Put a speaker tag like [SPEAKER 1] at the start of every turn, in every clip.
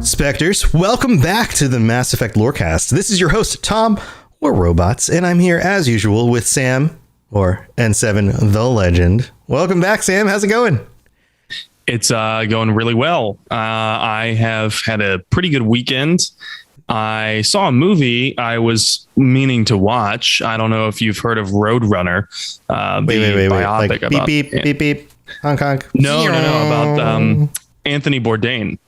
[SPEAKER 1] Spectres, welcome back to the Mass Effect Lorecast. This is your host, Tom, or Robots, and I'm here as usual with Sam, or N7 the Legend. Welcome back, Sam. How's it going?
[SPEAKER 2] It's going really well. I have had a pretty good weekend. I saw a movie I was meaning to watch. I don't know if you've heard of Roadrunner.
[SPEAKER 1] Wait.
[SPEAKER 2] Biopic
[SPEAKER 1] Like,
[SPEAKER 2] about,
[SPEAKER 1] beep, beep. Honk, honk.
[SPEAKER 2] No. About Anthony Bourdain.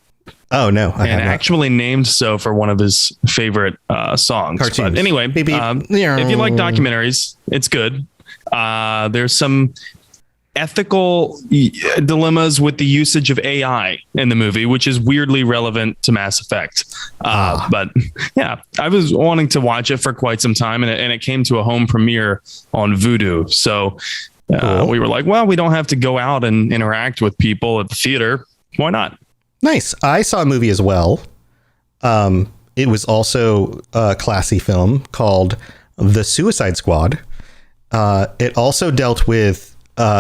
[SPEAKER 1] Oh, no.
[SPEAKER 2] And actually named so for one of his favorite songs.
[SPEAKER 1] Cartoons.
[SPEAKER 2] But anyway,
[SPEAKER 1] Beep, beep.
[SPEAKER 2] If you like documentaries, it's good. There's some ethical dilemmas with the usage of AI in the movie, which is weirdly relevant to Mass Effect. But yeah, I was wanting to watch it for quite some time, and it came to a home premiere on Vudu. So
[SPEAKER 1] Cool.
[SPEAKER 2] we were like, well, we don't have to go out and interact with people at the theater. Why not?
[SPEAKER 1] Nice. I saw a movie as well. It was also a classy film called The Suicide Squad. It also dealt with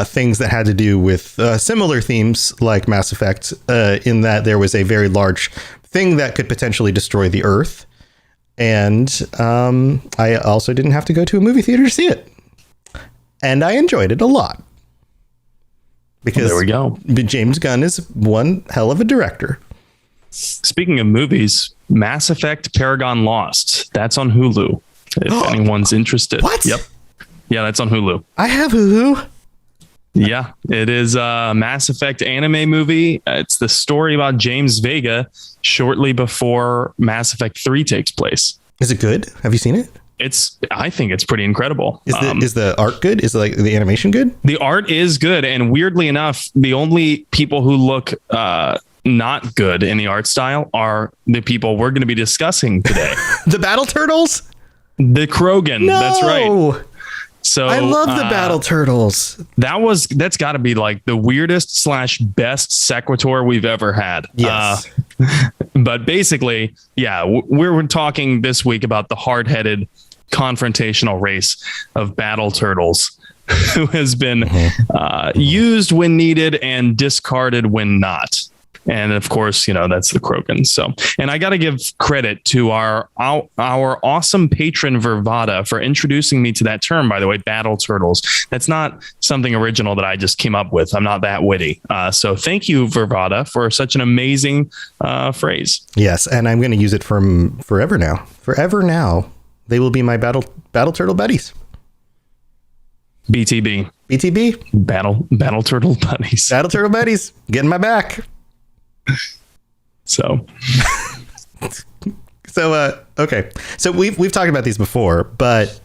[SPEAKER 1] things that had to do with similar themes like Mass Effect, in that there was a very large thing that could potentially destroy the Earth. And I also didn't have to go to a movie theater to see it. And I enjoyed it a lot. Because
[SPEAKER 2] there we go.
[SPEAKER 1] James Gunn is one hell of a director.
[SPEAKER 2] Speaking of movies, Mass Effect Paragon Lost. That's on Hulu. If anyone's interested.
[SPEAKER 1] What?
[SPEAKER 2] Yep. Yeah, that's on Hulu.
[SPEAKER 1] I have Hulu.
[SPEAKER 2] Yeah, it is a Mass Effect anime movie. It's the story about James Vega shortly before Mass Effect 3 takes place.
[SPEAKER 1] Is it good? Have you seen it?
[SPEAKER 2] I think it's pretty incredible.
[SPEAKER 1] Is the art good? Is like the animation good?
[SPEAKER 2] The art is good. And weirdly enough, the only people who look not good in the art style are the people we're going to be discussing today.
[SPEAKER 1] The Battle Turtles?
[SPEAKER 2] The Krogan.
[SPEAKER 1] No!
[SPEAKER 2] That's right. So
[SPEAKER 1] I love the Battle Turtles.
[SPEAKER 2] That's got to be like the weirdest / best sequitur we've ever had.
[SPEAKER 1] Yes.
[SPEAKER 2] But basically, yeah, we're talking this week about the hard-headed confrontational race of Battle Turtles who has been used when needed and discarded when not. And of course, that's the Krogans. So, and I got to give credit to our awesome patron Vervada for introducing me to that term, by the way, Battle Turtles. That's not something original that I just came up with. I'm not that witty. So thank you, Vervada, for such an amazing phrase.
[SPEAKER 1] Yes. And I'm going to use it from forever now. Forever now. They will be my Battle Turtle buddies.
[SPEAKER 2] BTB. Battle Turtle buddies.
[SPEAKER 1] Battle Turtle buddies. Get in my back.
[SPEAKER 2] So
[SPEAKER 1] okay. So we've talked about these before, but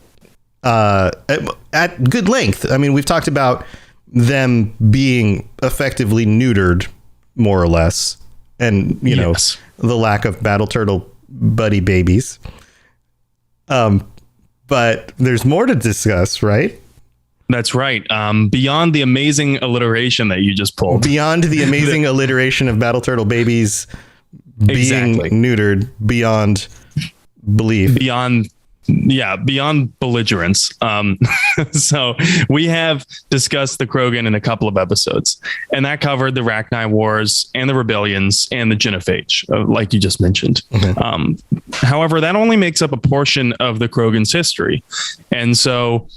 [SPEAKER 1] at good length. I mean, we've talked about them being effectively neutered, more or less, and
[SPEAKER 2] yes.
[SPEAKER 1] The lack of Battle Turtle buddy babies. But there's more to discuss, right?
[SPEAKER 2] That's right. Beyond the amazing alliteration that you just pulled.
[SPEAKER 1] Beyond the amazing alliteration of Battle Turtle babies being neutered beyond belief. Beyond
[SPEAKER 2] belligerence. So we have discussed the Krogan in a couple of episodes, and that covered the Rachni Wars and the rebellions and the Genophage, like you just mentioned. However, that only makes up a portion of the Krogan's history. And so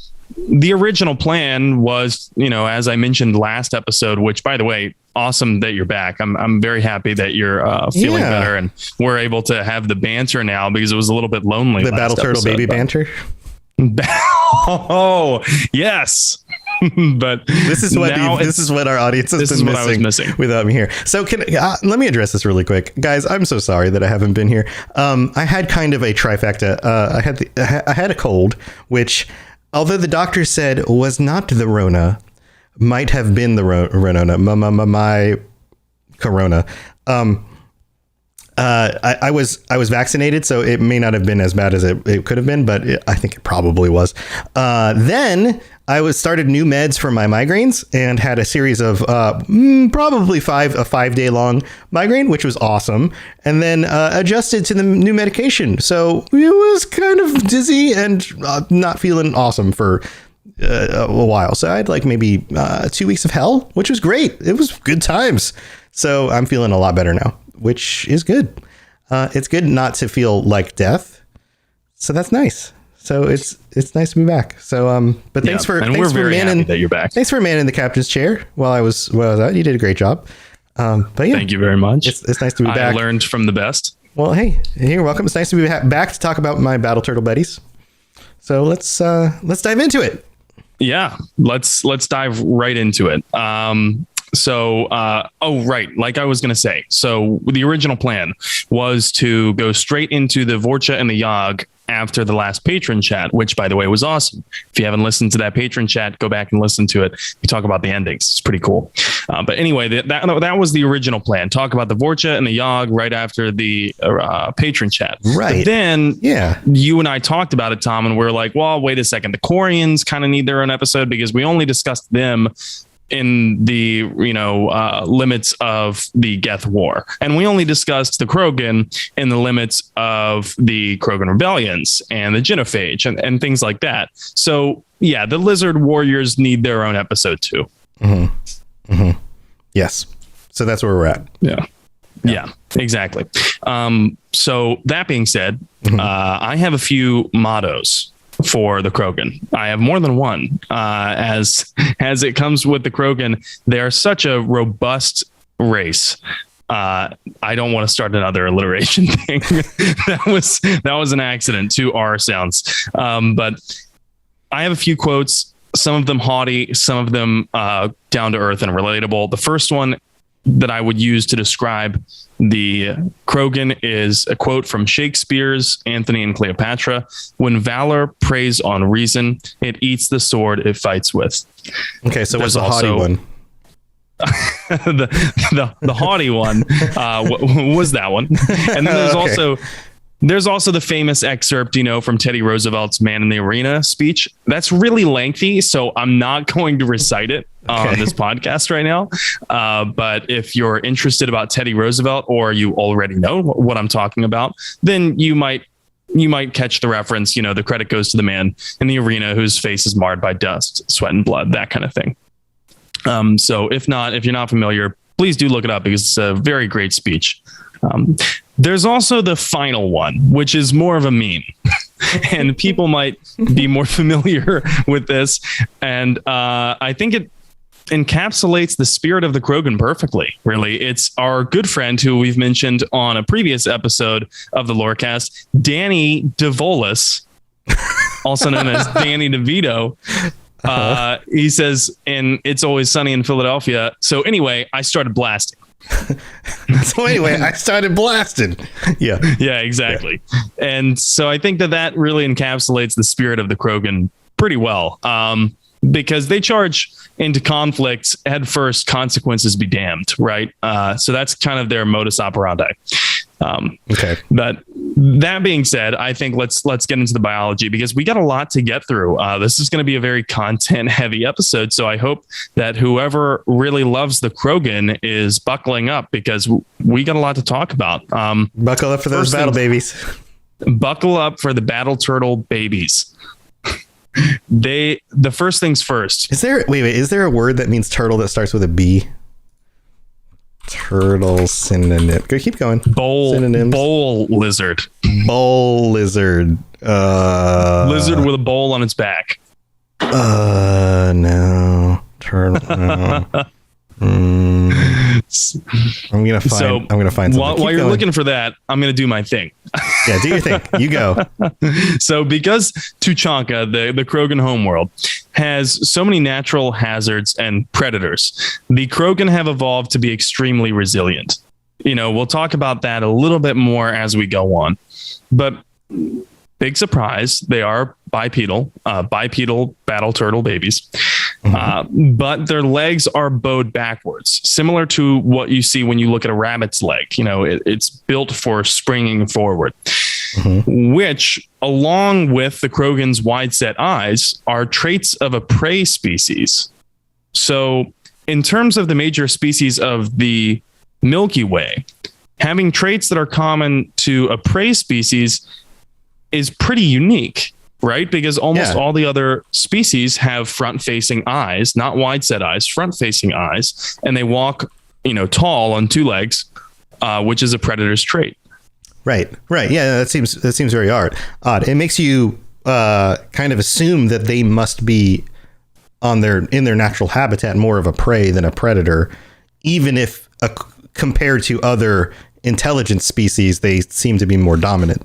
[SPEAKER 2] the original plan was, as I mentioned last episode, which, by the way, awesome that you're back. I'm very happy that you're feeling better, and we're able to have the banter now because it was a little bit lonely.
[SPEAKER 1] The Battle Turtle baby banter.
[SPEAKER 2] Oh yes, but
[SPEAKER 1] this is what our audience has been missing without me here. So let me address this really quick, guys. I'm so sorry that I haven't been here. I had kind of a trifecta. I had a cold, which, although the doctor said was not the Rona, might have been the Rona, my Corona. I was vaccinated, so it may not have been as bad as it could have been, but I think it probably was. Then I started new meds for my migraines and had a series of probably a 5-day long migraine, which was awesome. And then adjusted to the new medication. So it was kind of dizzy and not feeling awesome for a while. So I had like maybe 2 weeks of hell, which was great. It was good times. So I'm feeling a lot better now, which is good. It's good not to feel like death. So that's nice. So it's nice to be back. So but thanks for
[SPEAKER 2] happy that you're back.
[SPEAKER 1] Thanks for manning the captain's chair while I was out. You did a great job. But yeah,
[SPEAKER 2] thank you very much.
[SPEAKER 1] It's nice to be back.
[SPEAKER 2] I learned from the best.
[SPEAKER 1] Well, hey, you're welcome. It's nice to be back to talk about my Battle Turtle buddies. So let's dive into it.
[SPEAKER 2] Yeah, let's dive right into it. Like I was going to say, so the original plan was to go straight into the Vorcha and the Yogg after the last patron chat, which, by the way, was awesome. If you haven't listened to that patron chat, go back and listen to it. We talk about the endings. It's pretty cool. But anyway, that was the original plan. Talk about the Vorcha and the Yogg right after the patron chat.
[SPEAKER 1] Right.
[SPEAKER 2] But then you and I talked about it, Tom, and we're like, well, wait a second. The Quarians kind of need their own episode because we only discussed them in the limits of the Geth War, and we only discussed the Krogan in the limits of the Krogan rebellions and the Genophage and things like that. So yeah, the Lizard Warriors need their own episode too.
[SPEAKER 1] Yes, so that's where we're at.
[SPEAKER 2] Yeah, exactly. So that being said, I have a few mottos for the Krogan. I have more than one. As it comes with the Krogan, they are such a robust race. I don't want to start another alliteration thing. that was an accident. 2 R sounds. But I have a few quotes. Some of them haughty, some of them down to earth and relatable. The first one that I would use to describe the Krogan is a quote from Shakespeare's Antony and Cleopatra: "When valor preys on reason, it eats the sword it fights with." Okay,
[SPEAKER 1] so what's the haughty one?
[SPEAKER 2] the haughty one was that one, and then there's also the famous excerpt, from Teddy Roosevelt's Man in the Arena speech. That's really lengthy, so I'm not going to recite it on this podcast right now. But if you're interested about Teddy Roosevelt, or you already know what I'm talking about, then you might catch the reference. The credit goes to the man in the arena whose face is marred by dust, sweat, and blood, that kind of thing. So if you're not familiar, please do look it up because it's a very great speech. There's also the final one, which is more of a meme, and people might be more familiar with this. And I think it encapsulates the spirit of the Krogan perfectly. Really, it's our good friend who we've mentioned on a previous episode of the Lorecast, Danny DeVolis, also known as Danny DeVito. He says in It's Always Sunny in Philadelphia. So anyway, I started blasting. Yeah, exactly. Yeah. And so I think that really encapsulates the spirit of the Krogan pretty well, because they charge into conflicts head first, consequences be damned, right? So that's kind of their modus operandi. But that being said, I think let's get into the biology, because we got a lot to get through. This is going to be a very content heavy episode. So I hope that whoever really loves the Krogan is buckling up, because we got a lot to talk about.
[SPEAKER 1] Buckle up for those battle babies.
[SPEAKER 2] Buckle up for the battle turtle babies. The first things first.
[SPEAKER 1] Is there a word that means turtle that starts with a B? Turtle synonym. Go, keep going.
[SPEAKER 2] Synonyms. Bowl lizard.
[SPEAKER 1] Bowl lizard.
[SPEAKER 2] Lizard with a bowl on its back.
[SPEAKER 1] No. Turtle. No. I'm gonna find something.
[SPEAKER 2] While you're looking for that, I'm gonna do my thing.
[SPEAKER 1] Yeah, do your thing. You go.
[SPEAKER 2] So because Tuchanka, the Krogan homeworld, has so many natural hazards and predators, the Krogan have evolved to be extremely resilient. We'll talk about that a little bit more as we go on. But big surprise, they are bipedal battle turtle babies. But their legs are bowed backwards, similar to what you see when you look at a rabbit's leg. It's built for springing forward, which, along with the Krogan's wide-set eyes, are traits of a prey species. So in terms of the major species of the Milky Way, having traits that are common to a prey species is pretty unique. Right? Because almost all the other species have front-facing eyes, not wide-set eyes, front-facing eyes, and they walk, tall on 2 legs, which is a predator's trait.
[SPEAKER 1] Right. Yeah, that seems very odd. It makes you kind of assume that they must be in their natural habitat more of a prey than a predator, even if compared to other intelligent species, they seem to be more dominant.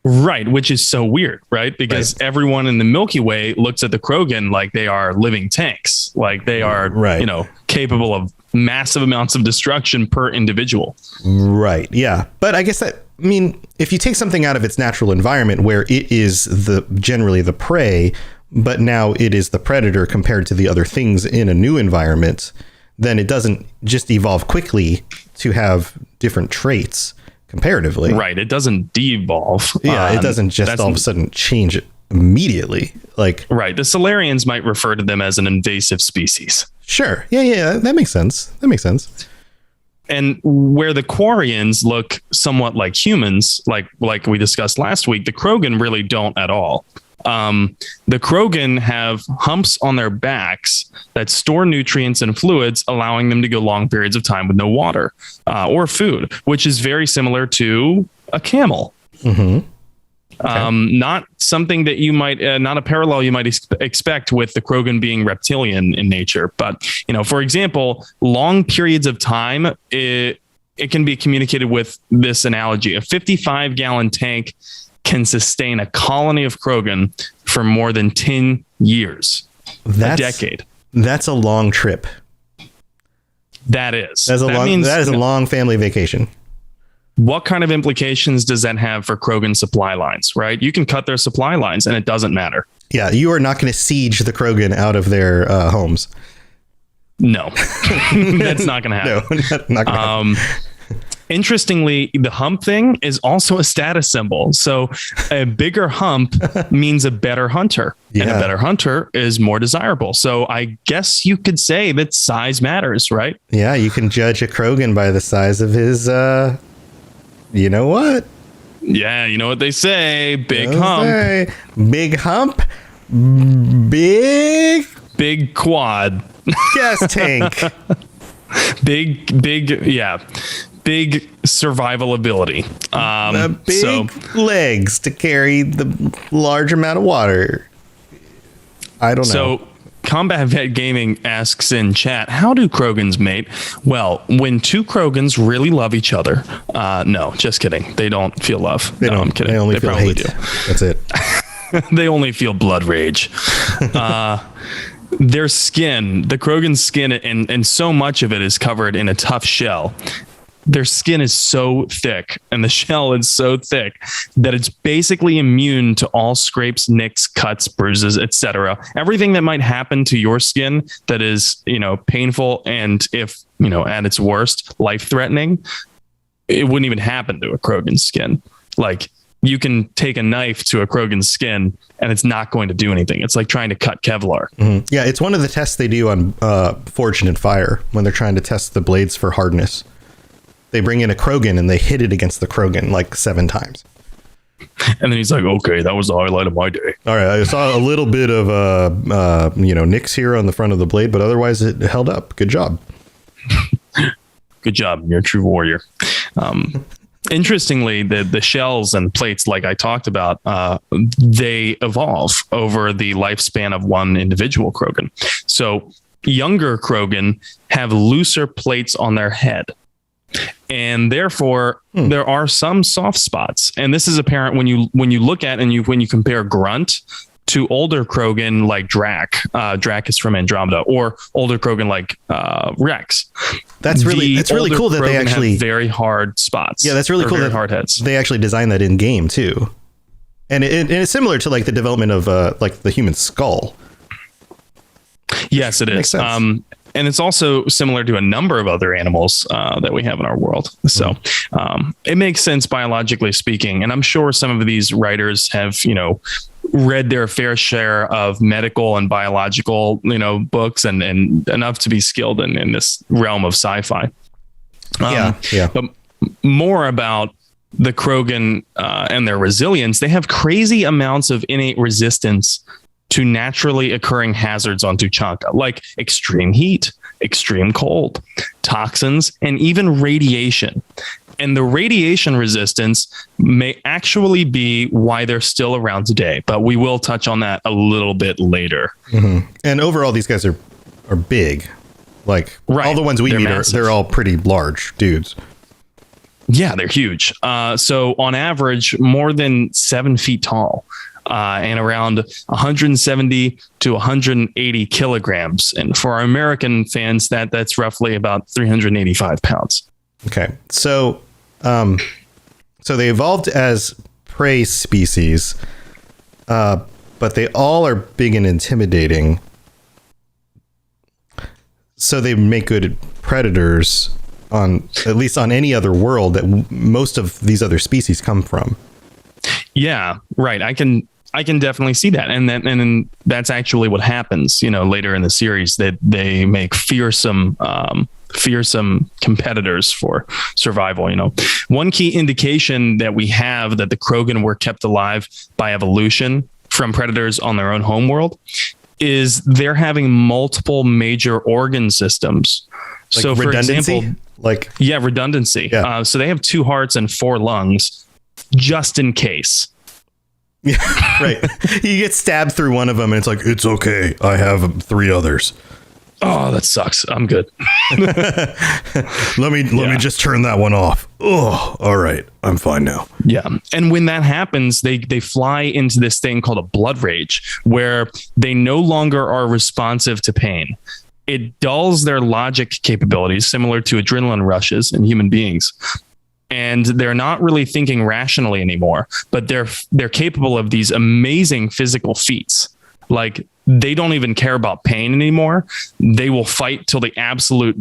[SPEAKER 2] Right, which is so weird, right? Because everyone in the Milky Way looks at the Krogan like they are living tanks, like they are, capable of massive amounts of destruction per individual.
[SPEAKER 1] Right. Yeah. But I guess if you take something out of its natural environment where it is generally the prey, but now it is the predator compared to the other things in a new environment, then it doesn't just evolve quickly to have different traits comparatively.
[SPEAKER 2] Right. It doesn't de-evolve.
[SPEAKER 1] Yeah. It doesn't just all of a sudden change it immediately.
[SPEAKER 2] Right. The Solarians might refer to them as an invasive species.
[SPEAKER 1] Sure. Yeah. That makes sense.
[SPEAKER 2] And where the Quarians look somewhat like humans, like we discussed last week, the Krogan really don't at all. The Krogan have humps on their backs that store nutrients and fluids, allowing them to go long periods of time with no water or food, which is very similar to a camel. Mm-hmm. Okay. Not something that you might, not a parallel you might expect with the Krogan being reptilian in nature. But, for example, long periods of time, it can be communicated with this analogy. A 55-gallon tank can sustain a colony of Krogan for more than 10 years, a decade.
[SPEAKER 1] That's a long trip.
[SPEAKER 2] That is.
[SPEAKER 1] That is a long family vacation.
[SPEAKER 2] What kind of implications does that have for Krogan supply lines, right? You can cut their supply lines and it doesn't matter.
[SPEAKER 1] Yeah, you are not going to siege the Krogan out of their homes.
[SPEAKER 2] No, that's not going to happen.
[SPEAKER 1] No, not going to happen.
[SPEAKER 2] Interestingly, the hump thing is also a status symbol. So a bigger hump means a better hunter, and a better hunter is more desirable. So I guess you could say that size matters, right?
[SPEAKER 1] Yeah, you can judge a Krogan by the size of his, you know what?
[SPEAKER 2] Yeah, you know what they say, big hump.
[SPEAKER 1] Big hump, big
[SPEAKER 2] quad.
[SPEAKER 1] Gas tank.
[SPEAKER 2] Big survival ability.
[SPEAKER 1] Big legs to carry the large amount of water. I don't know.
[SPEAKER 2] So Combat Vet Gaming asks in chat, how do Krogans mate? Well, when two Krogans really love each other. No, just kidding. They don't feel love. I'm kidding.
[SPEAKER 1] They only feel hate. That's it.
[SPEAKER 2] They only feel blood rage. Their skin, the Krogan skin, and so much of it is covered in a tough shell. Their skin is so thick and the shell is so thick that it's basically immune to all scrapes, nicks, cuts, bruises, etc. Everything that might happen to your skin that is, painful and if, at its worst, life-threatening, it wouldn't even happen to a Krogan skin. Like, you can take a knife to a Krogan skin and it's not going to do anything. It's like trying to cut Kevlar.
[SPEAKER 1] Mm-hmm. Yeah, it's one of the tests they do on Forged in Fire when they're trying to test the blades for hardness. They bring in a Krogan and they hit it against the Krogan like 7 times.
[SPEAKER 2] And then he's like, okay, that was the highlight of my day.
[SPEAKER 1] All right. I saw a little bit of, nicks here on the front of the blade, but otherwise it held up. Good job.
[SPEAKER 2] Good job. You're a true warrior. Interestingly, the shells and plates, like I talked about, they evolve over the lifespan of one individual Krogan. So younger Krogan have looser plates on their head. And therefore, there are some soft spots. And this is apparent when you look at when you compare Grunt to older Krogan like Drac. Drac is from Andromeda, or older Krogan like Rex.
[SPEAKER 1] That's really cool that
[SPEAKER 2] Krogan
[SPEAKER 1] they actually
[SPEAKER 2] have very hard spots.
[SPEAKER 1] Yeah, that's really cool. That
[SPEAKER 2] hard heads.
[SPEAKER 1] They actually designed that in game too, and it's similar to like the development of like the human skull.
[SPEAKER 2] Yes, it is. And it's also similar to a number of other animals that we have in our world. So it makes sense biologically speaking. And I'm sure some of these writers have, read their fair share of medical and biological, books and enough to be skilled in this realm of sci-fi. But more about the Krogan and their resilience. They have crazy amounts of innate resistance to naturally occurring hazards on Tuchanka, like extreme heat, extreme cold, toxins, and even radiation. And the radiation resistance may actually be why they're still around today, but we will touch on that a little bit later.
[SPEAKER 1] Mm-hmm. And overall, these guys are big. Like all the ones we meet they're all pretty large dudes.
[SPEAKER 2] Yeah, they're huge. So on average, more than 7 feet tall. And around 170 to 180 kilograms. And for our American fans, that's roughly about 385 pounds.
[SPEAKER 1] Okay. So they evolved as prey species, but they all are big and intimidating. So they make good predators at least on any other world that most of these other species come from. Yeah,
[SPEAKER 2] right. I can definitely see that. And that's actually what happens, later in the series, that they make fearsome competitors for survival. One key indication that we have that the Krogan were kept alive by evolution from predators on their own homeworld is they're having multiple major organ systems.
[SPEAKER 1] Like so redundancy?
[SPEAKER 2] For example, redundancy. Yeah. So they have 2 hearts and 4 lungs just in case.
[SPEAKER 1] Yeah, right. You get stabbed through one of them and it's like, it's okay, I have 3 others.
[SPEAKER 2] Oh, that sucks. I'm good.
[SPEAKER 1] Let me just turn that one off. Oh, all right. I'm fine now.
[SPEAKER 2] Yeah. And when that happens, they fly into this thing called a blood rage, where they no longer are responsive to pain. It dulls their logic capabilities, similar to adrenaline rushes in human beings. And they're not really thinking rationally anymore, but they're capable of these amazing physical feats. Like, they don't even care about pain anymore. They will fight till the absolute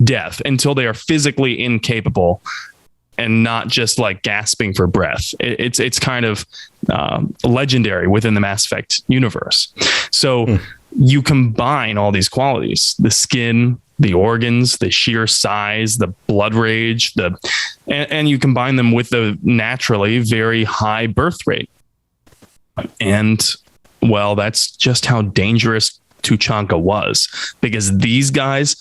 [SPEAKER 2] death, until they are physically incapable and not just gasping for breath. It's kind of legendary within the Mass Effect universe. So you combine all these qualities: the skin, the organs, the sheer size, the blood rage, and you combine them with the naturally very high birth rate. And well, that's just how dangerous Tuchanka was, because these guys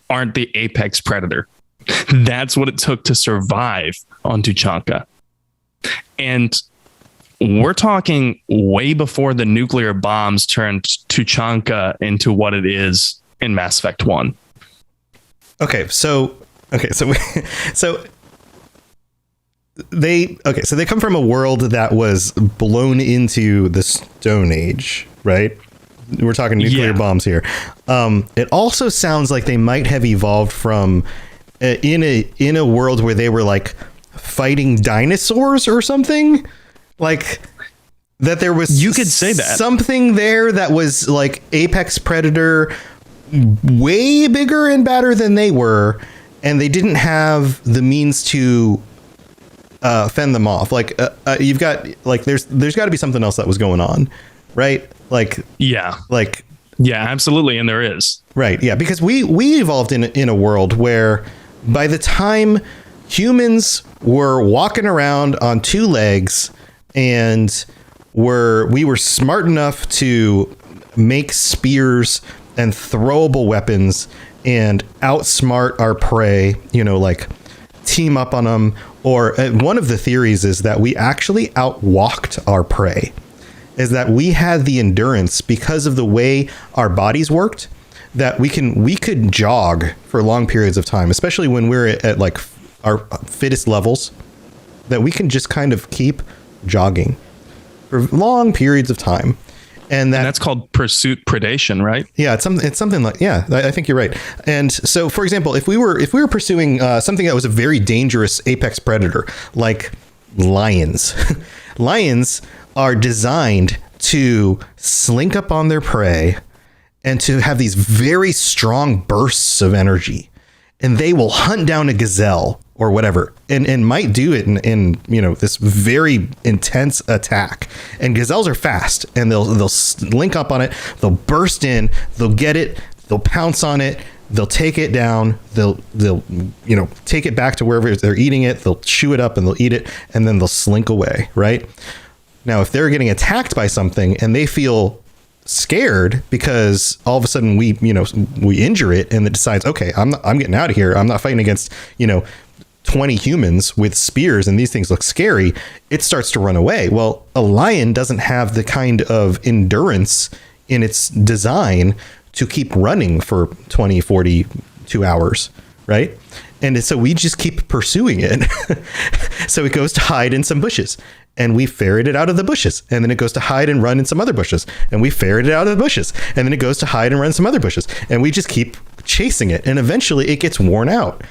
[SPEAKER 2] aren't the apex predator. That's what it took to survive on Tuchanka. And we're talking way before the nuclear bombs turned Tuchanka into what it is in Mass Effect 1.
[SPEAKER 1] So they come from a world that was blown into the Stone Age, right? We're talking nuclear bombs here. It also sounds like they might have evolved from in a world where they were fighting dinosaurs or something, that there was,
[SPEAKER 2] you could say that,
[SPEAKER 1] something there that was apex predator, way bigger and badder than they were, and they didn't have the means to fend them off. You've got there's got to be something else that was going on, right?
[SPEAKER 2] Yeah, absolutely. And there is,
[SPEAKER 1] right? Yeah, because we evolved in a world where by the time humans were walking around on 2 legs and we were smart enough to make spears and throwable weapons and outsmart our prey, team up on them. Or one of the theories is that we actually outwalked our prey, is that we had the endurance because of the way our bodies worked, that we could jog for long periods of time, especially when we're at our fittest levels, that we can just kind of keep jogging for long periods of time. And that's
[SPEAKER 2] called pursuit predation, right?
[SPEAKER 1] Yeah, it's something like, yeah, I think you're right. And so, for example, if we were pursuing something that was a very dangerous apex predator, like lions, lions are designed to slink up on their prey and to have these very strong bursts of energy, and they will hunt down a gazelle or whatever, and might do it in this very intense attack. And gazelles are fast, and they'll link up on it, they'll burst in, they'll get it, they'll pounce on it, they'll take it down, they'll take it back to wherever they're eating it, they'll chew it up and they'll eat it, and then they'll slink away, right? Now, if they're getting attacked by something and they feel scared because all of a sudden we injure it, and it decides, okay, I'm getting out of here, I'm not fighting against 20 humans with spears and these things look scary, it starts to run away. Well, a lion doesn't have the kind of endurance in its design to keep running for 20, 42 hours, right? And so we just keep pursuing it. So it goes to hide in some bushes, and we ferret it out of the bushes. And then it goes to hide and run in some other bushes, and we ferret it out of the bushes. And then it goes to hide and run in some other bushes. And we just keep chasing it. And eventually it gets worn out.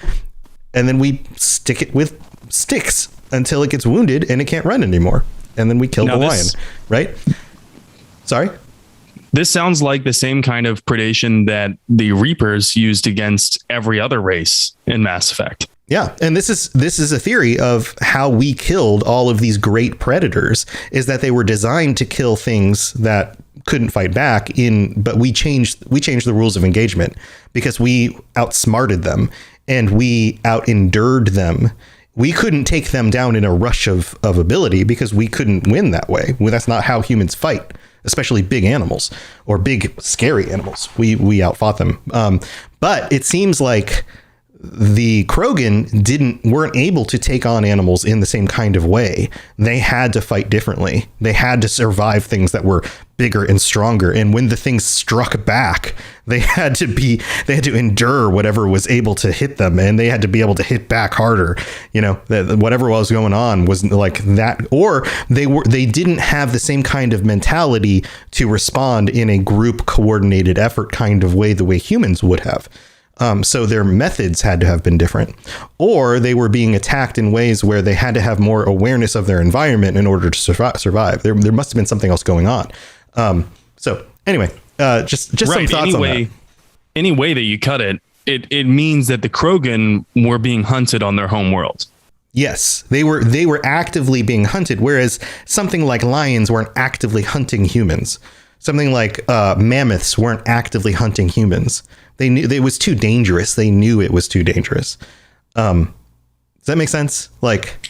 [SPEAKER 1] And then we stick it with sticks until it gets wounded and it can't run anymore. And then we kill the lion, right? Sorry?
[SPEAKER 2] This sounds like the same kind of predation that the Reapers used against every other race in Mass Effect.
[SPEAKER 1] Yeah, and this is a theory of how we killed all of these great predators, is that they were designed to kill things that couldn't fight back but we changed the rules of engagement because we outsmarted them and we out-endured them. We couldn't take them down in a rush of ability because we couldn't win that way. Well, that's not how humans fight, especially big animals or big scary animals. We outfought them. But it seems like the Krogan weren't able to take on animals in the same kind of way. They had to fight differently. They had to survive things that were bigger and stronger. And when the things struck back, they had to endure whatever was able to hit them, and they had to be able to hit back harder. You know, whatever was going on was like that, or they didn't have the same kind of mentality to respond in a group coordinated effort kind of way, the way humans would have. So their methods had to have been different, or they were being attacked in ways where they had to have more awareness of their environment in order to survive. There must have been something else going on. So anyway, just right. Some thoughts on that.
[SPEAKER 2] Any way that you cut it, it means that the Krogan were being hunted on their home world.
[SPEAKER 1] Yes, they were actively being hunted, whereas something like lions weren't actively hunting humans. Something like mammoths weren't actively hunting humans. They knew it was too dangerous. They knew it was too dangerous. Does that make sense?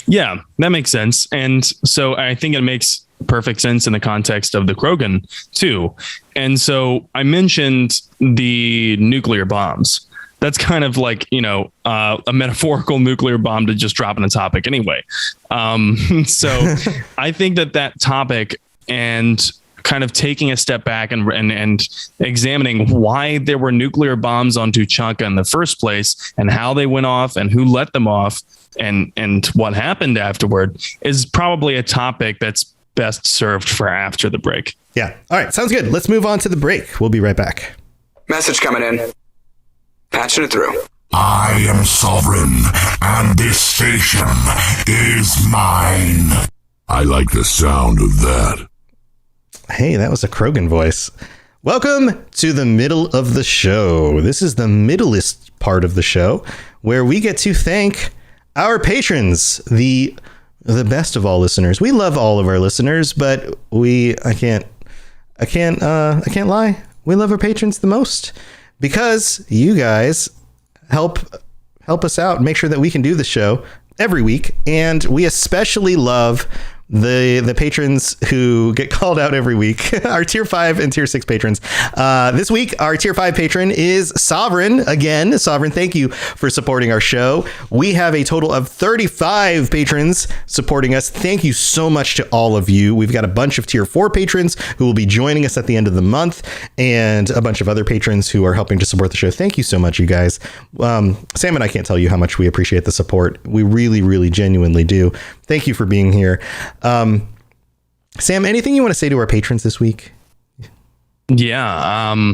[SPEAKER 2] Yeah, that makes sense. And so I think it makes perfect sense in the context of the Krogan too. And so I mentioned the nuclear bombs. That's kind of like, a metaphorical nuclear bomb to just drop in a topic anyway. So I think that topic and kind of taking a step back and examining why there were nuclear bombs on Tuchanka in the first place and how they went off and who let them off and what happened afterward is probably a topic that's best served for after the break.
[SPEAKER 1] Yeah. All right. Sounds good. Let's move on to the break. We'll be right back.
[SPEAKER 3] Message coming in. Patching it through.
[SPEAKER 4] I am sovereign, and this station is mine. I like the sound of that.
[SPEAKER 1] Hey, that was a Krogan voice. Welcome to the middle of the show. This is the middleest part of the show where we get to thank our patrons, the best of all listeners. We love all of our listeners, but I can't lie. We love our patrons the most because you guys help us out and make sure that we can do the show every week. And we especially love the patrons who get called out every week, our tier 5 and tier 6 patrons. This week, our tier 5 patron is Sovereign. Again, Sovereign, thank you for supporting our show. We have a total of 35 patrons supporting us. Thank you so much to all of you. We've got a bunch of tier 4 patrons who will be joining us at the end of the month, and a bunch of other patrons who are helping to support the show. Thank you so much, you guys. Sam and I can't tell you how much we appreciate the support. We really, really genuinely do. Thank you for being here. Sam, anything you want to say to our patrons this week?
[SPEAKER 2] Yeah.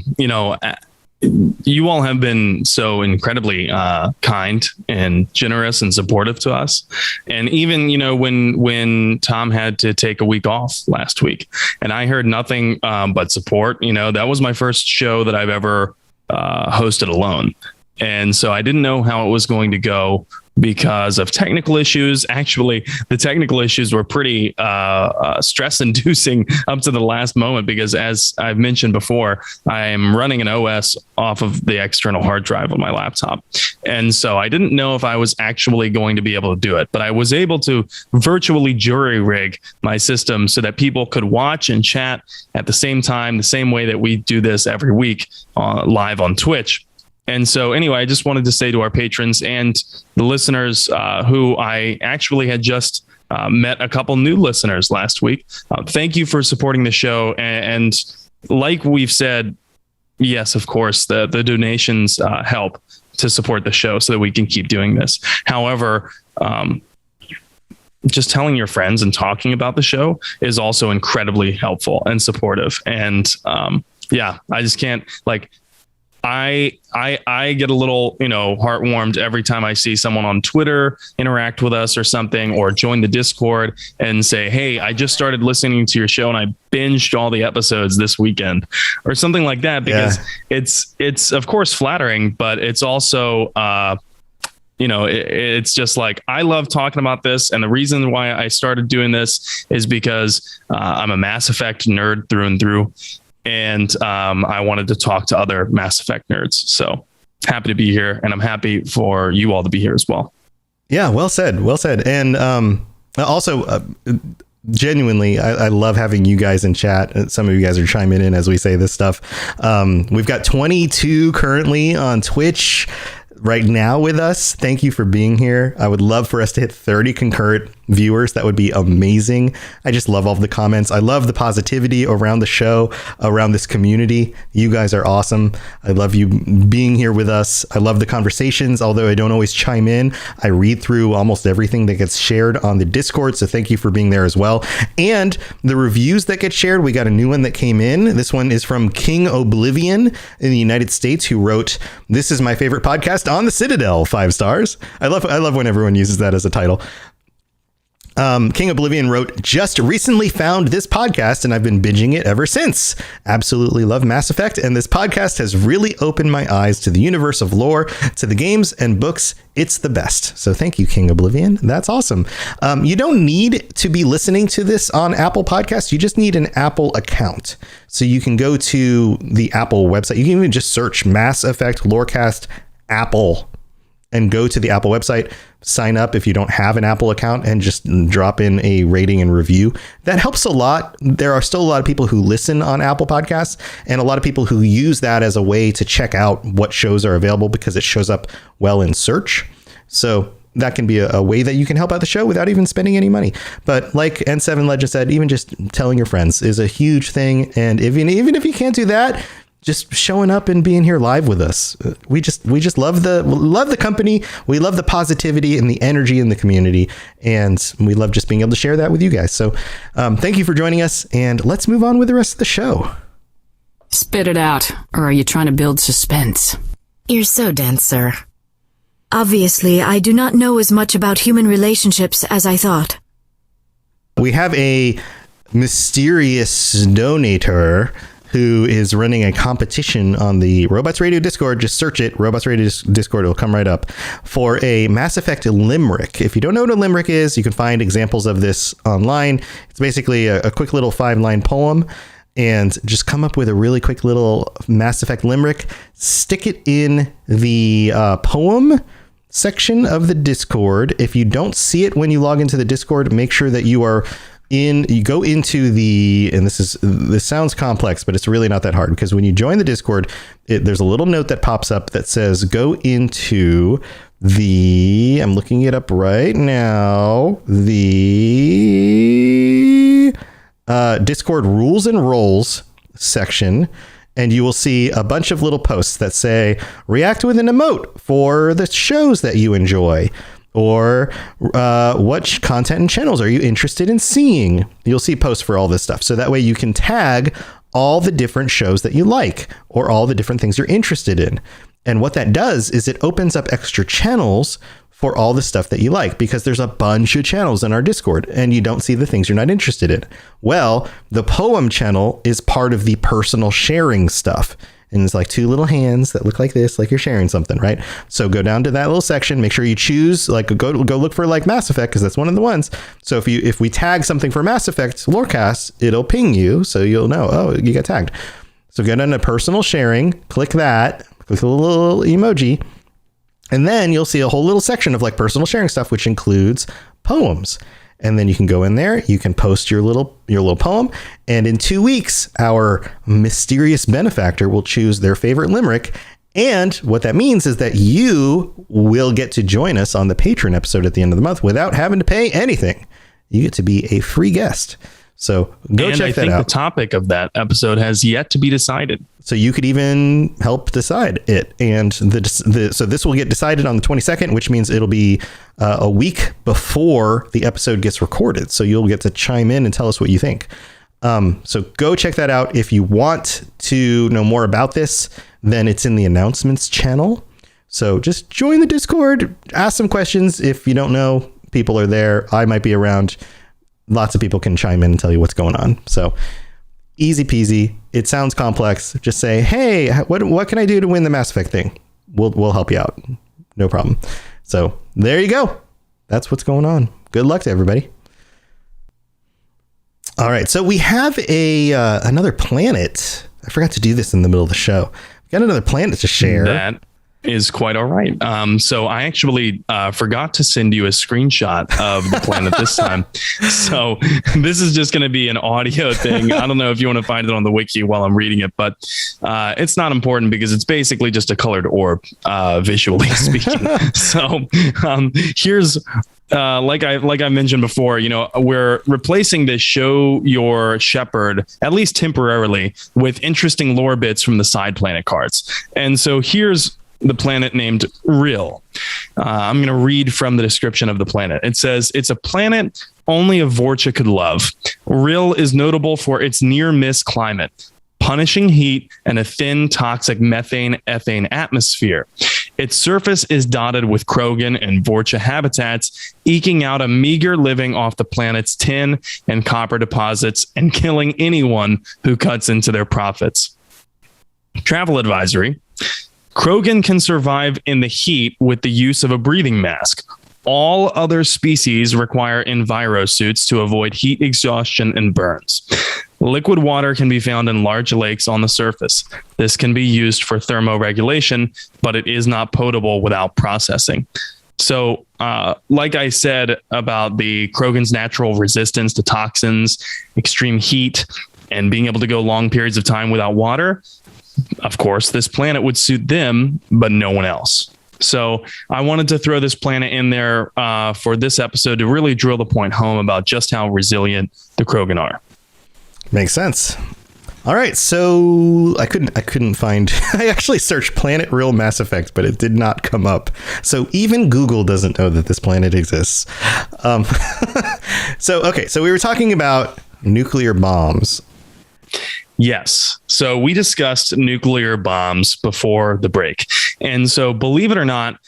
[SPEAKER 2] You all have been so incredibly kind and generous and supportive to us. And even, when Tom had to take a week off last week and I heard nothing but support, that was my first show that I've ever hosted alone. And so I didn't know how it was going to go because of technical issues. Actually, the technical issues were pretty stress-inducing up to the last moment because, as I've mentioned before, I am running an OS off of the external hard drive on my laptop. And so I didn't know if I was actually going to be able to do it, but I was able to virtually jury rig my system so that people could watch and chat at the same time, the same way that we do this every week live on Twitch. And so anyway, I just wanted to say to our patrons and the listeners who I actually had just met a couple new listeners last week. Thank you for supporting the show. And like we've said, yes, of course, the donations help to support the show so that we can keep doing this. However, just telling your friends and talking about the show is also incredibly helpful and supportive. And I just can't I get a little, heartwarmed every time I see someone on Twitter interact with us or something, or join the Discord and say, hey, I just started listening to your show and I binged all the episodes this weekend or something like that, because it's of course flattering, but it's also, it's just like, I love talking about this. And the reason why I started doing this is because I'm a Mass Effect nerd through and through. And I wanted to talk to other Mass Effect nerds. So happy to be here. And I'm happy for you all to be here as well. Yeah, well said. Well said. And also, genuinely, I love having you guys in chat. Some of you guys are chiming in as we say this stuff. We've got 22 currently on Twitch right now with us. Thank you for being here. I would love for us to hit 30 concurrent viewers. That would be amazing. I just love all of the comments. I love the positivity around the show, around this community. You guys are awesome. I love you being here with us. I love the conversations, although I don't always chime in. I read through almost everything that gets shared on the Discord. So thank you for being there as well. And the reviews that get shared, we got a new one that came in. This one is from King Oblivion in the United States, who wrote, "This is my favorite podcast on the Citadel, 5 stars." I love when everyone uses that as a title. King Oblivion wrote, "Just recently found this podcast and I've been binging it ever since. Absolutely love Mass Effect, and this podcast has really opened my eyes to the universe of lore, to the games and books. It's the best." So thank you, King Oblivion. That's awesome. You don't need to be listening to this on Apple Podcasts. You just need an Apple account. So you can go to the Apple website. You can even just search Mass Effect Lorecast Apple and go to the Apple website, sign up if you don't have an Apple account, and just drop in a rating and review. That helps a lot. There are still a lot of people who listen on Apple Podcasts, and a lot of people who use that as a way to check out what shows are available because it shows up well in search. So that can be a way that you can help out the show without even spending any money. But like N7 Legend said, even just telling your friends is a huge thing. And even if you can't do that, just showing up and being here live with us. We just love the company. We love the positivity and the energy in the community. And we love just being able to share that with you guys. So thank you for joining us, and let's move on with the rest of the show.
[SPEAKER 5] Spit it out, or are you trying to build suspense?
[SPEAKER 6] You're so dense, sir. Obviously, I do not know as much about human relationships as I thought.
[SPEAKER 1] We have a mysterious donator who is running a competition on the Robots Radio Discord. Just search it, Robots Radio Discord, it'll come right up, for a Mass Effect limerick. If you don't know what a limerick is, you can find examples of this online. It's basically a quick little 5-line poem, and just come up with a really quick little Mass Effect limerick, stick it in the poem section of the Discord. If you don't see it when you log into the Discord, make sure that you go into the, and this sounds complex, but it's really not that hard, because when you join the Discord, there's a little note that pops up that says go into the, I'm looking it up right now, the Discord rules and roles section, and you will see a bunch of little posts that say react with an emote for the shows that you enjoy, or what content and channels are you interested in seeing. You'll see posts for all this stuff. So that way you can tag all the different shows that you like, or all the different things you're interested in. And what that does is it opens up extra channels for all the stuff that you like, because there's a bunch of channels in our Discord and you don't see the things you're not interested in. Well, the poem channel is part of the personal sharing stuff. And it's like 2 little hands that look like this, like you're sharing something, right? So go down to that little section, make sure you choose, like go look for like Mass Effect, because that's one of the ones. So if we tag something for Mass Effect Lorecast, it'll ping you, so you'll know, oh, you got tagged. So go down to personal sharing, click that, click the little emoji, and then you'll see a whole little section of like personal sharing stuff, which includes poems. And then you can go in there, you can post your little poem, and in 2 weeks, our mysterious benefactor will choose their favorite limerick And what that means is that you will get to join us on the Patreon episode at the end of the month without having to pay anything. You get to be a free guest. So go check that out.
[SPEAKER 2] The topic of that episode has yet to be decided.
[SPEAKER 1] So you could even help decide it. And so this will get decided on the 22nd, which means it'll be a week before the episode gets recorded. So you'll get to chime in and tell us what you think. So go check that out. If you want to know more about this, then it's in the announcements channel. So just join the Discord, ask some questions. If you don't know, people are there. I might be around. Lots of people can chime in and tell you what's going on. So easy peasy. It sounds complex. Just say, hey, what can I do to win the Mass Effect thing? We'll help you out. No problem. So there you go. That's what's going on. Good luck to everybody. All right. So we have another planet. I forgot to do this in the middle of the show. We got another planet to share.
[SPEAKER 2] That is quite all right. So I actually forgot to send you a screenshot of the planet this time. So this is just going to be an audio thing. I don't know if you want to find it on the wiki while I'm reading it, but it's not important because it's basically just a colored orb, visually speaking. So here's like I mentioned before, we're replacing the show your shepherd, at least temporarily, with interesting lore bits from the side planet cards. And so here's the planet named Rill. I'm going to read from the description of the planet. It says, it's a planet only a Vorcha could love. Rill is notable for its near-miss climate, punishing heat, and a thin, toxic methane-ethane atmosphere. Its surface is dotted with Krogan and Vorcha habitats, eking out a meager living off the planet's tin and copper deposits and killing anyone who cuts into their profits. Travel advisory. Krogan can survive in the heat with the use of a breathing mask. All other species require envirosuits to avoid heat exhaustion and burns. Liquid water can be found in large lakes on the surface. This can be used for thermoregulation, but it is not potable without processing. So, like I said about the Krogan's natural resistance to toxins, extreme heat, and being able to go long periods of time without water, of course, this planet would suit them, but no one else. So I wanted to throw this planet in there for this episode to really drill the point home about just how resilient the Krogan are.
[SPEAKER 1] Makes sense. All right, so I couldn't find. I actually searched Planet Rill Mass Effect, but it did not come up. So even Google doesn't know that this planet exists. So we were talking about nuclear bombs.
[SPEAKER 2] Yes. So we discussed nuclear bombs before the break. And so believe it or not,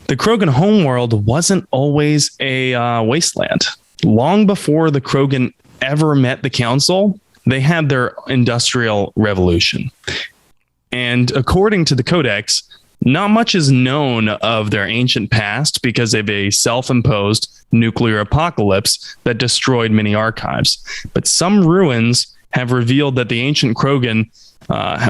[SPEAKER 2] the Krogan homeworld wasn't always a wasteland. Long before the Krogan ever met the council, they had their industrial revolution. And according to the Codex, not much is known of their ancient past because of a self-imposed nuclear apocalypse that destroyed many archives. But some ruins have revealed that the ancient Krogan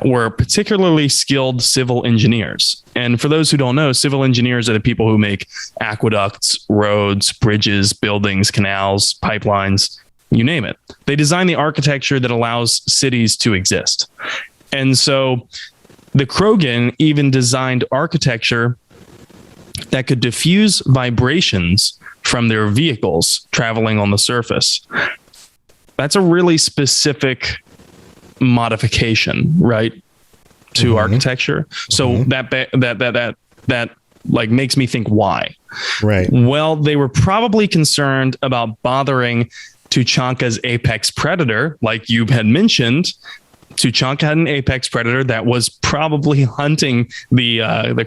[SPEAKER 2] were particularly skilled civil engineers. And for those who don't know, civil engineers are the people who make aqueducts, roads, bridges, buildings, canals, pipelines, you name it. They design the architecture that allows cities to exist. And so the Krogan even designed architecture that could diffuse vibrations from their vehicles traveling on the surface. That's a really specific modification, right, to architecture. So that like makes me think why.
[SPEAKER 1] Right.
[SPEAKER 2] Well, they were probably concerned about bothering Tuchanka's apex predator, like you had mentioned. Tuchanka had an apex predator that was probably hunting the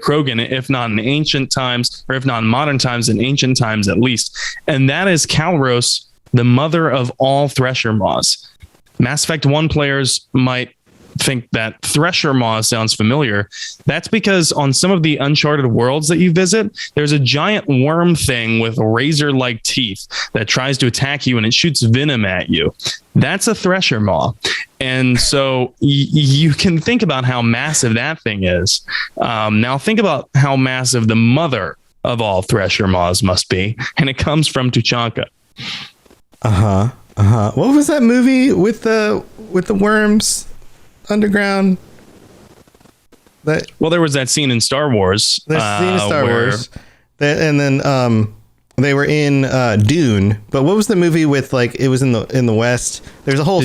[SPEAKER 2] Krogan, if not in ancient times, or if not in modern times, in ancient times at least. And that is Calros, the mother of all Thresher Maws. Mass Effect 1 players might think that Thresher Maw sounds familiar. That's because on some of the uncharted worlds that you visit, there's a giant worm thing with razor-like teeth that tries to attack you and it shoots venom at you. That's a Thresher Maw. And so you can think about how massive that thing is. Now think about how massive the mother of all Thresher Maws must be. And it comes from Tuchanka.
[SPEAKER 1] What was that movie with the worms underground?
[SPEAKER 2] Well, there was that scene in Star Wars.
[SPEAKER 1] There's a scene in Star Wars. And then they were in Dune. But what was the movie with, like, it was in the West? There's a whole...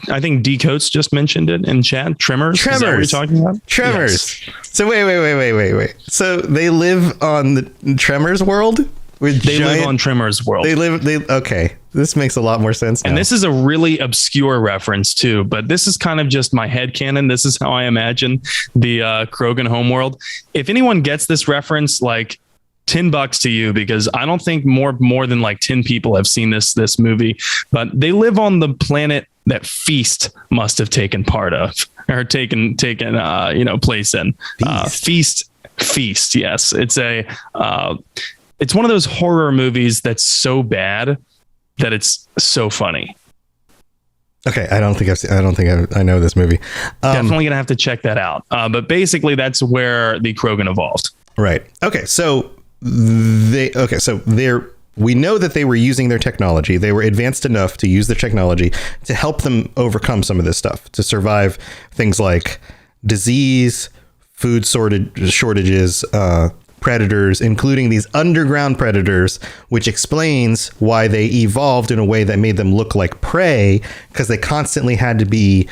[SPEAKER 2] I think D Coates just mentioned it in chat. Tremors? Is that what you're talking about?
[SPEAKER 1] Tremors.
[SPEAKER 2] Yes.
[SPEAKER 1] So wait. So they live on the Tremors world?
[SPEAKER 2] They live on Tremors world.
[SPEAKER 1] Okay. This makes a lot more sense now.
[SPEAKER 2] And this is a really obscure reference too, but this is kind of just my headcanon. This is how I imagine the Krogan homeworld. If anyone gets this reference, like, $10 to you, because I don't think more than like 10 people have seen this movie, but they live on the planet that Feast must have taken part of, or taken place in. Feast. Yes. It's one of those horror movies that's so bad that it's so funny.
[SPEAKER 1] Okay, I don't think I know this movie.
[SPEAKER 2] Definitely gonna have to check that out. But basically, that's where the Krogan evolved.
[SPEAKER 1] Right. Okay. So we know that they were using their technology. They were advanced enough to use their technology to help them overcome some of this stuff, to survive things like disease, food shortages, predators, including these underground predators, which explains why they evolved in a way that made them look like prey, because they constantly had to be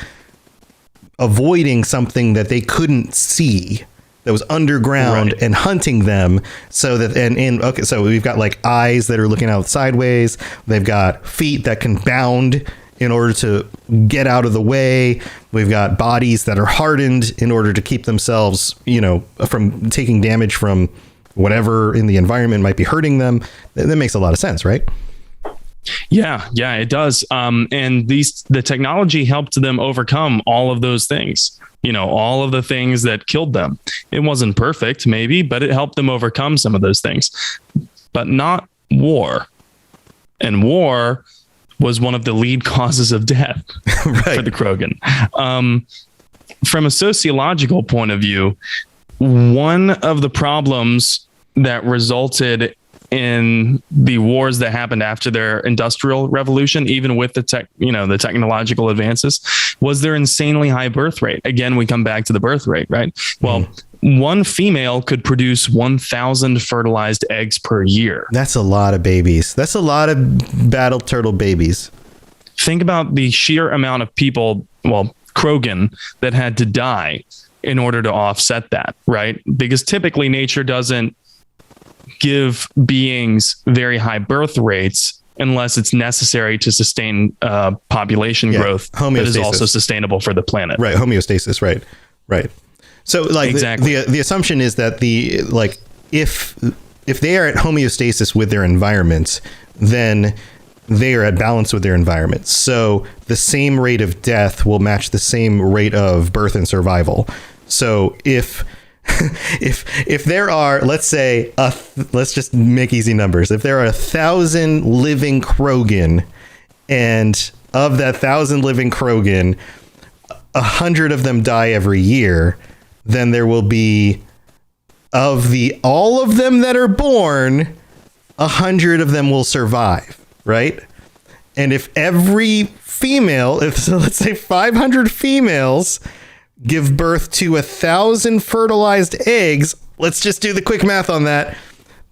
[SPEAKER 1] avoiding something that they couldn't see that was underground, right, and hunting them. So that so we've got like eyes that are looking out sideways. They've got feet that can bound in order to get out of the way. We've got bodies that are hardened in order to keep themselves, from taking damage from whatever in the environment might be hurting them. That makes a lot of sense, right?
[SPEAKER 2] Yeah, it does. And the technology helped them overcome all of those things. All of the things that killed them. It wasn't perfect, maybe, but it helped them overcome some of those things. But not war. And war was one of the lead causes of death right, for the Krogan. From a sociological point of view, one of the problems that resulted in the wars that happened after their industrial revolution, even with the technological advances, was their insanely high birth rate. Again, we come back to the birth rate, right? Well, one female could produce 1,000 fertilized eggs per year.
[SPEAKER 1] That's a lot of babies. That's a lot of battle turtle babies.
[SPEAKER 2] Think about the sheer amount of people, Krogan, that had to die in order to offset that, right? Because typically nature doesn't give beings very high birth rates unless it's necessary to sustain population growth that is also sustainable for the planet.
[SPEAKER 1] Right. Homeostasis. Right. So like exactly. the assumption is that if they are at homeostasis with their environment, then they are at balance with their environment. So the same rate of death will match the same rate of birth and survival. So if there are, let's say, let's just make easy numbers. If there are 1,000 living Krogan, and of that 1,000 living Krogan, 100 of them die every year, then there will be, of all of them that are born, 100 of them will survive, right? And if every female, let's say 500 females give birth to 1,000 fertilized eggs, let's just do the quick math on that.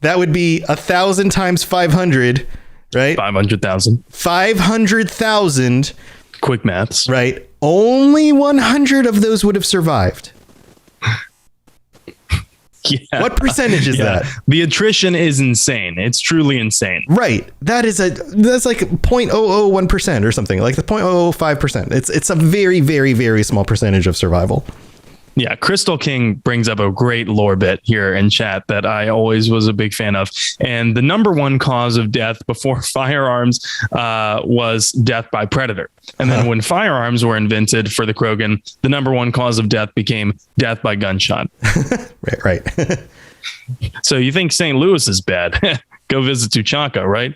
[SPEAKER 1] That would be 1,000 times 500, right?
[SPEAKER 2] 500,000.
[SPEAKER 1] 500,000.
[SPEAKER 2] Quick maths.
[SPEAKER 1] Right. Only 100 of those would have survived. Yeah. What percentage is that?
[SPEAKER 2] The attrition is insane. It's truly insane.
[SPEAKER 1] Right. That's like 0.001% or something, like the 0.005%. It's a very, very, very small percentage of survival.
[SPEAKER 2] Yeah. Crystal King brings up a great lore bit here in chat that I always was a big fan of. And the number one cause of death before firearms was death by predator. And then when firearms were invented for the Krogan, the number one cause of death became death by gunshot.
[SPEAKER 1] Right.
[SPEAKER 2] So you think St. Louis is bad? Go visit Tuchanka, right?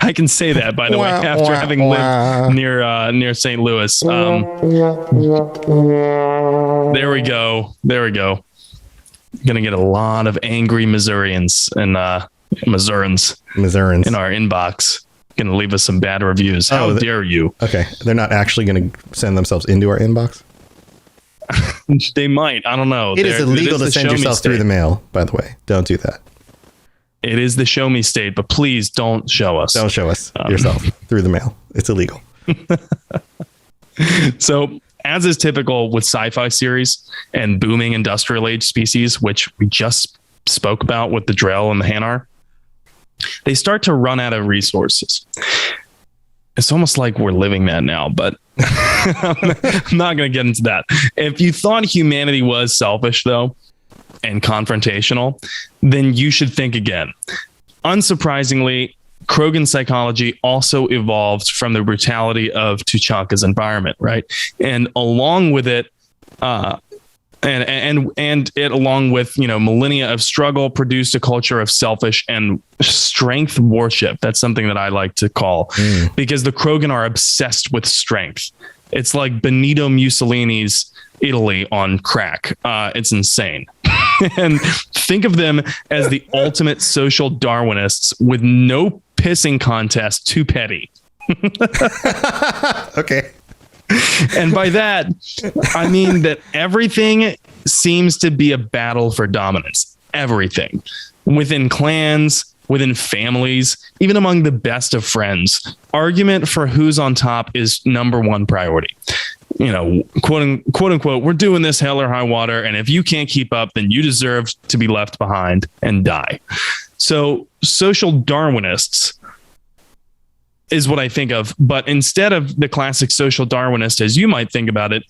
[SPEAKER 2] I can say that, by the way, after having lived near St. Louis. There we go. Gonna get a lot of angry Missourians and Missourians in our inbox. Gonna leave us some bad reviews. How dare you?
[SPEAKER 1] Okay, they're not actually gonna send themselves into our inbox.
[SPEAKER 2] They might. I don't know.
[SPEAKER 1] It is illegal to send yourself through the mail, by the way. Don't do that.
[SPEAKER 2] It is the show me state, but please don't show us.
[SPEAKER 1] Don't show us yourself through the mail. It's illegal.
[SPEAKER 2] So, as is typical with sci-fi series and booming industrial age species, which we just spoke about with the Drell and the Hanar, they start to run out of resources. It's almost like we're living that now, but I'm not going to get into that. If you thought humanity was selfish, though, and confrontational, then you should think again. Unsurprisingly, Krogan psychology also evolved from the brutality of Tuchanka's environment, right? And along with it, and it, along with, millennia of struggle, produced a culture of selfish and strength worship. That's something that I like to call, because the Krogan are obsessed with strength. It's like Benito Mussolini's Italy on crack. It's insane. And think of them as the ultimate social Darwinists with no pissing contest too petty.
[SPEAKER 1] Okay.
[SPEAKER 2] And by that, I mean that everything seems to be a battle for dominance. Everything. Within clans, within families, even among the best of friends. Argument for who's on top is number one priority. Quote unquote, we're doing this hell or high water, and if you can't keep up, then you deserve to be left behind and die. So social Darwinists is what I think of. But instead of the classic social Darwinist, as you might think about it,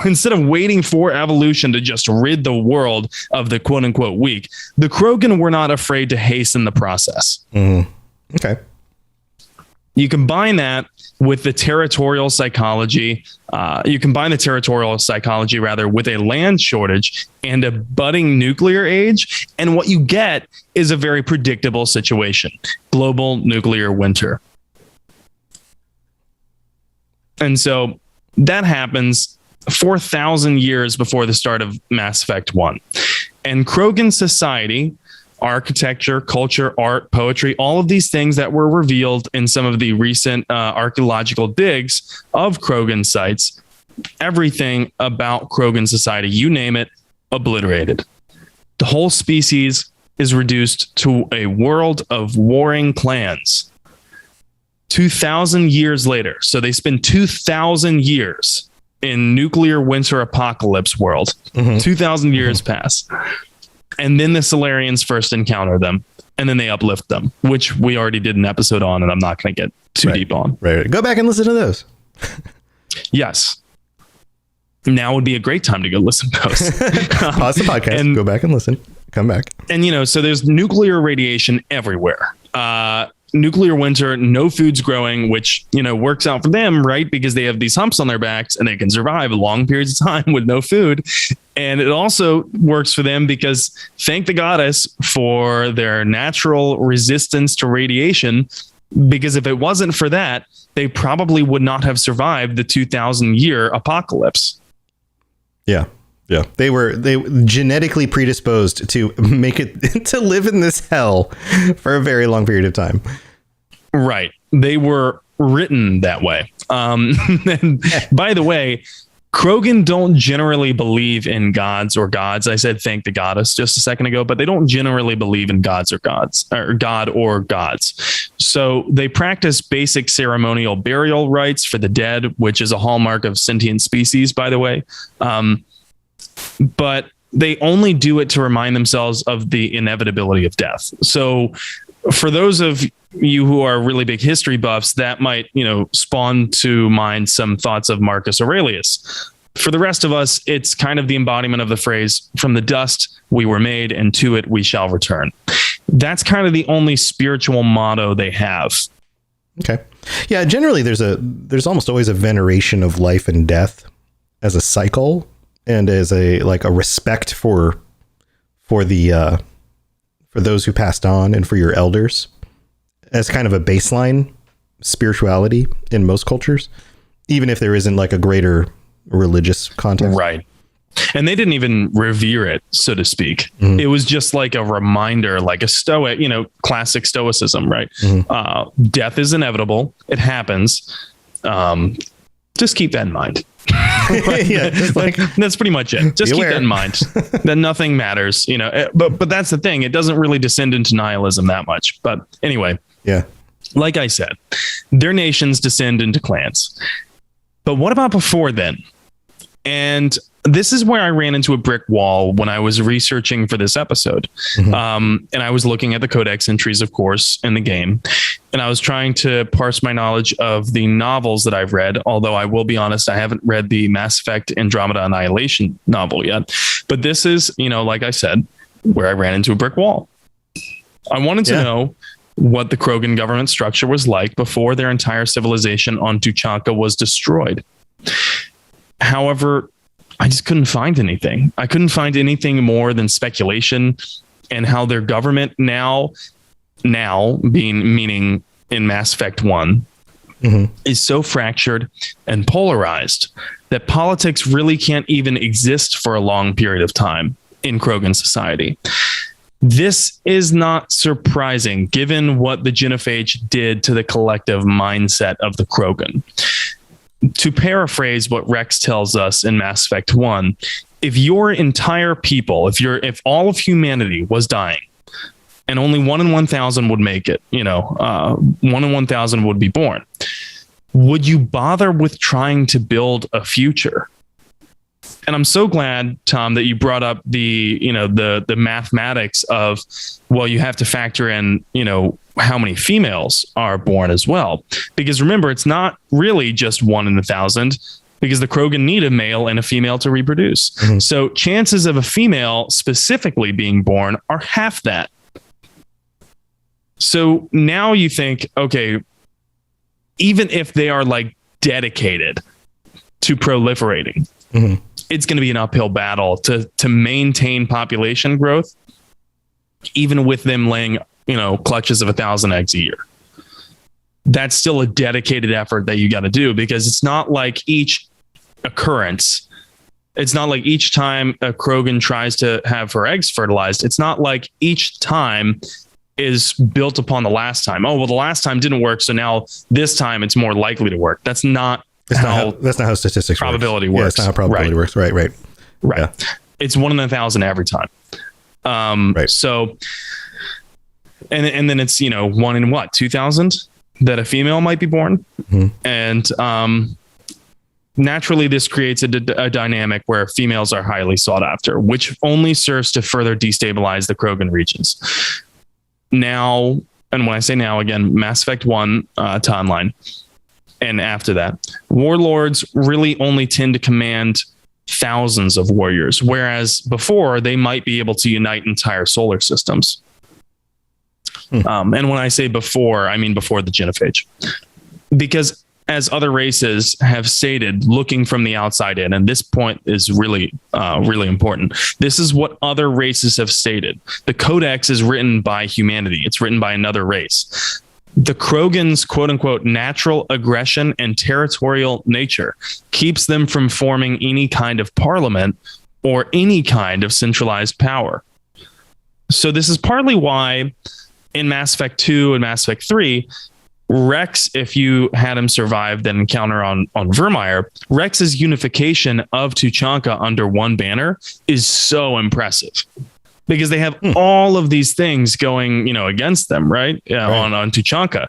[SPEAKER 2] instead of waiting for evolution to just rid the world of the quote unquote weak, the Krogan were not afraid to hasten the process.
[SPEAKER 1] Okay.
[SPEAKER 2] You combine that with the territorial psychology. With a land shortage and a budding nuclear age. And what you get is a very predictable situation. Global nuclear winter. And so that happens 4,000 years before the start of Mass Effect 1. And Krogan society, architecture, culture, art, poetry, all of these things that were revealed in some of the recent archaeological digs of Krogan sites, everything about Krogan society, you name it, obliterated. The whole species is reduced to a world of warring clans. 2,000 years later, so they spend 2,000 years in nuclear winter apocalypse world. 2,000 years pass. And then the Solarians first encounter them, and then they uplift them, which we already did an episode on, and I'm not going to get too deep on.
[SPEAKER 1] Right. Go back and listen to those.
[SPEAKER 2] Yes. Now would be a great time to go listen to those.
[SPEAKER 1] Pause the podcast and go back and listen. Come back.
[SPEAKER 2] And, so there's nuclear radiation everywhere. Nuclear winter, no food's growing, which, works out for them, right? Because they have these humps on their backs and they can survive long periods of time with no food. And it also works for them because thank the goddess for their natural resistance to radiation, because if it wasn't for that, they probably would not have survived the 2,000 year apocalypse.
[SPEAKER 1] Yeah. Yeah. They genetically predisposed to make it to live in this hell for a very long period of time.
[SPEAKER 2] Right. They were written that way. And by the way, Krogan don't generally believe in gods or gods. I said thank the goddess just a second ago, but they don't generally believe in gods or gods, or God or gods. So they practice basic ceremonial burial rites for the dead, which is a hallmark of sentient species, by the way. But they only do it to remind themselves of the inevitability of death. So for those of you who are really big history buffs, that might, spawn to mind some thoughts of Marcus Aurelius. For the rest of us, it's kind of the embodiment of the phrase, from the dust we were made and to it we shall return. That's kind of the only spiritual motto they have.
[SPEAKER 1] Okay. Yeah, generally there's almost always a veneration of life and death as a cycle, and as a respect for those who passed on and for your elders, as kind of a baseline spirituality in most cultures, even if there isn't a greater religious context. Right.
[SPEAKER 2] And they didn't even revere it, so to speak. Mm-hmm. It was just like a reminder, like a stoic, classic stoicism, right? Mm-hmm. Death is inevitable. It happens. To Just keep that in mind.
[SPEAKER 1] Yeah,
[SPEAKER 2] like that's pretty much it. Just keep that in mind. That nothing matters, but that's the thing. It doesn't really descend into nihilism that much. But anyway,
[SPEAKER 1] yeah.
[SPEAKER 2] Like I said, their nations descend into clans. But what about before then? And this is where I ran into a brick wall when I was researching for this episode. And I was looking at the codex entries, of course, in the game. And I was trying to parse my knowledge of the novels that I've read. Although I will be honest, I haven't read the Mass Effect Andromeda Annihilation novel yet. But this is, like I said, where I ran into a brick wall. I wanted to know what the Krogan government structure was like before their entire civilization on Tuchanka was destroyed. However, I just couldn't find anything. I couldn't find anything more than speculation and how their government now meaning in Mass Effect 1 is so fractured and polarized that politics really can't even exist for a long period of time in Krogan society. This is not surprising given what the genophage did to the collective mindset of the Krogan. To paraphrase what Rex tells us in Mass Effect 1, if your entire people, if all of humanity was dying and only 1 in 1,000 would make it, 1 in 1,000 would be born, would you bother with trying to build a future? And I'm so glad, Tom, that you brought up the mathematics of, well, you have to factor in, how many females are born as well. Because remember, it's not really just 1 in 1,000 because the Krogan need a male and a female to reproduce. So chances of a female specifically being born are half that. So now you think, okay, even if they are like dedicated to proliferating, it's going to be an uphill battle to maintain population growth, even with them laying, clutches of 1,000 eggs a year. That's still a dedicated effort that you got to do, because it's not like each occurrence. It's not like each time a Krogan tries to have her eggs fertilized. It's not like each time is built upon the last time. Oh, well, the last time didn't work, so now this time it's more likely to work. That's not
[SPEAKER 1] that's not how statistics
[SPEAKER 2] probability
[SPEAKER 1] works.
[SPEAKER 2] works.
[SPEAKER 1] Yeah, that's not how probability works. Right.
[SPEAKER 2] Yeah. It's 1 in 1,000 every time. So, and then it's, 1 in 2,000 that a female might be born. And, naturally this creates a dynamic where females are highly sought after, which only serves to further destabilize the Krogan regions. Now, and when I say now, again, Mass Effect 1 timeline, and after that, warlords really only tend to command thousands of warriors, whereas before they might be able to unite entire solar systems. And when I say before, I mean before the genophage, because as other races have stated, looking from the outside in, and this point is really, really important. This is what other races have stated. The Codex is written by humanity. It's written by another race. The Krogans' quote unquote natural aggression and territorial nature keeps them from forming any kind of parliament or any kind of centralized power. So this is partly why in Mass Effect 2 and Mass Effect 3, Rex, if you had him survive that encounter on Vermeer, Rex's unification of Tuchanka under one banner is so impressive. Because they have all of these things going, against them, right? On Tuchanka.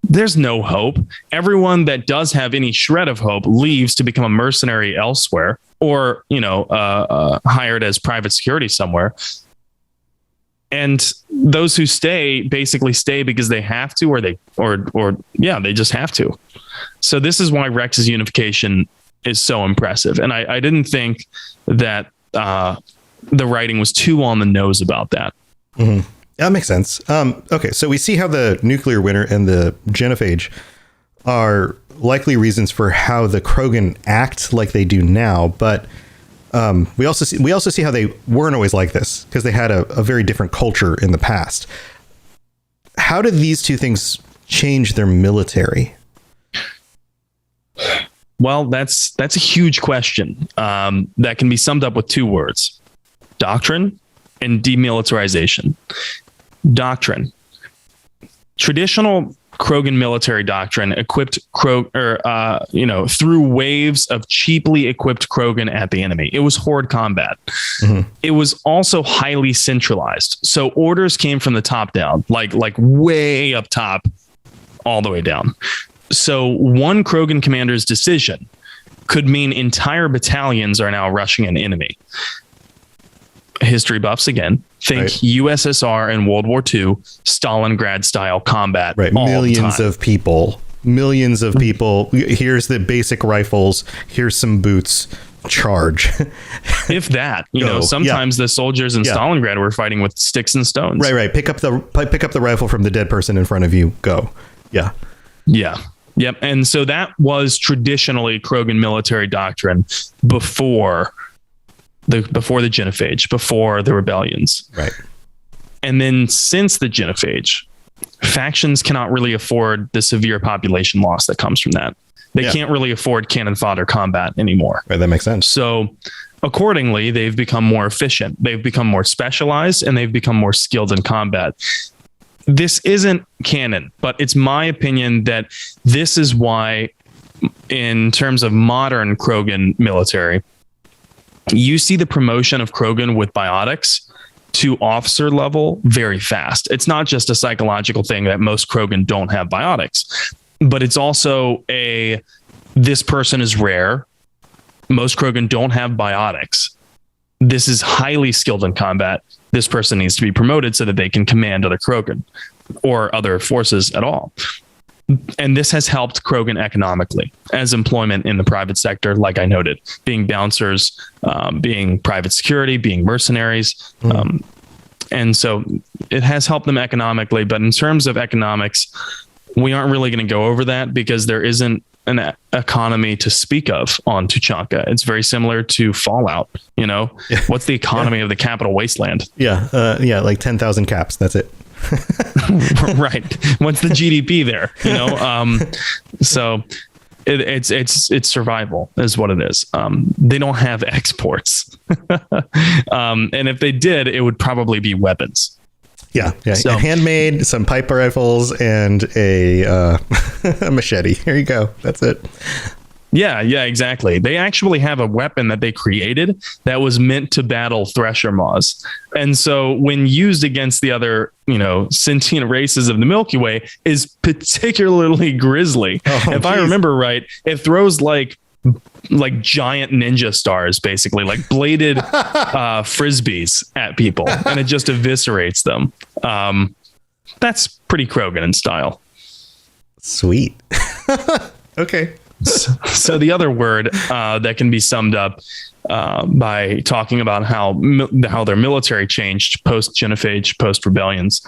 [SPEAKER 2] There's no hope. Everyone that does have any shred of hope leaves to become a mercenary elsewhere, or hired as private security somewhere. And those who stay basically stay because they have to, they just have to. So this is why Rex's unification is so impressive. And I didn't think that the writing was too on the nose about that.
[SPEAKER 1] That makes sense. Okay, so we see how the nuclear winter and the genophage are likely reasons for how the Krogan act like they do now, but we also see how they weren't always like this, because they had a very different culture in the past. How did these two things change their military?
[SPEAKER 2] Well, that's a huge question that can be summed up with 2 words: doctrine and demilitarization. Doctrine. Traditional Krogan military doctrine equipped threw waves of cheaply equipped Krogan at the enemy. It was horde combat. Mm-hmm. It was also highly centralized. So orders came from the top down, like way up top, all the way down. So one Krogan commander's decision could mean entire battalions are now rushing an enemy. History buffs again. Think right. USSR and World War II, Stalingrad style combat.
[SPEAKER 1] Right. Millions of people. Here's the basic rifles. Here's some boots. Charge.
[SPEAKER 2] If that, sometimes the soldiers in Stalingrad were fighting with sticks and stones.
[SPEAKER 1] Right. Pick up the rifle from the dead person in front of you. Go. Yeah.
[SPEAKER 2] Yeah. Yep. And so that was traditionally Krogan military doctrine before the genophage, before the rebellions.
[SPEAKER 1] Right.
[SPEAKER 2] And then since the genophage, factions cannot really afford the severe population loss that comes from that. They can't really afford cannon fodder combat anymore.
[SPEAKER 1] Right, that makes sense.
[SPEAKER 2] So accordingly, they've become more efficient. They've become more specialized, and they've become more skilled in combat. This isn't canon, but it's my opinion that this is why, in terms of modern Krogan military, you see the promotion of Krogan with biotics to officer level very fast. It's not just a psychological thing that most Krogan don't have biotics, but it's also this person is rare. Most Krogan don't have biotics. This is highly skilled in combat. This person needs to be promoted so that they can command other Krogan or other forces at all. And this has helped Krogan economically as employment in the private sector, like I noted, being bouncers, being private security, being mercenaries. And so it has helped them economically. But in terms of economics, we aren't really going to go over that because there isn't an economy to speak of on Tuchanka. It's very similar to Fallout. What's the economy of the capital wasteland?
[SPEAKER 1] Like 10,000 caps. That's it.
[SPEAKER 2] Right. What's the GDP there? So it's survival is what it is. They don't have exports. And if they did, it would probably be weapons.
[SPEAKER 1] Yeah. So, handmade, some pipe rifles, and a machete. Here you go. That's it.
[SPEAKER 2] Yeah, exactly. They actually have a weapon that they created that was meant to battle thresher maws. And so when used against the other, sentient races of the Milky Way is particularly grisly. If I remember right, it throws like giant ninja stars, basically like bladed frisbees at people, and it just eviscerates them. That's pretty Krogan in style.
[SPEAKER 1] Sweet. Okay.
[SPEAKER 2] So the other word that can be summed up by talking about how their military changed post genophage, post rebellions,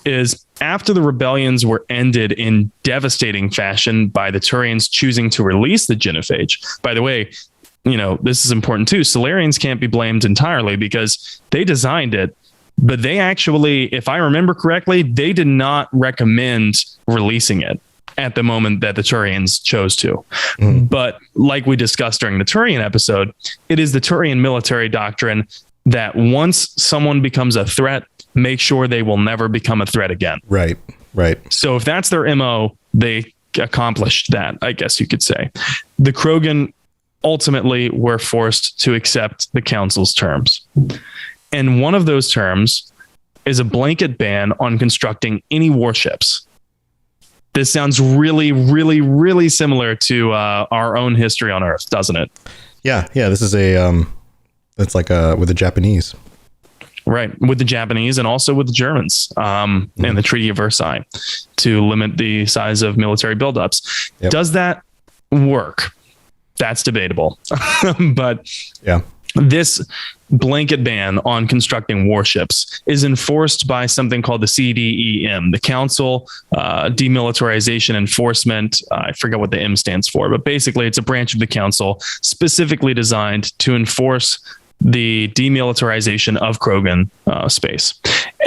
[SPEAKER 2] is after the rebellions were ended in devastating fashion by the Turians choosing to release the genophage. By the way, this is important too. Solarians can't be blamed entirely because they designed it, but they actually, if I remember correctly, they did not recommend releasing it at the moment that the Turians chose to. But like we discussed during the Turian episode, it is the Turian military doctrine that once someone becomes a threat, make sure they will never become a threat again.
[SPEAKER 1] Right.
[SPEAKER 2] So if that's their MO, they accomplished that, I guess you could say. The Krogan ultimately were forced to accept the council's terms. And one of those terms is a blanket ban on constructing any warships. This sounds really, really, really similar to our own history on Earth, doesn't it?
[SPEAKER 1] Yeah. This is it's like with the Japanese.
[SPEAKER 2] Right. With the Japanese and also with the Germans and the Treaty of Versailles to limit the size of military buildups. Yep. Does that work? That's debatable. But
[SPEAKER 1] yeah.
[SPEAKER 2] This blanket ban on constructing warships is enforced by something called the CDEM, the Council Demilitarization Enforcement. I forget what the M stands for, but basically it's a branch of the council specifically designed to enforce the demilitarization of Krogan space.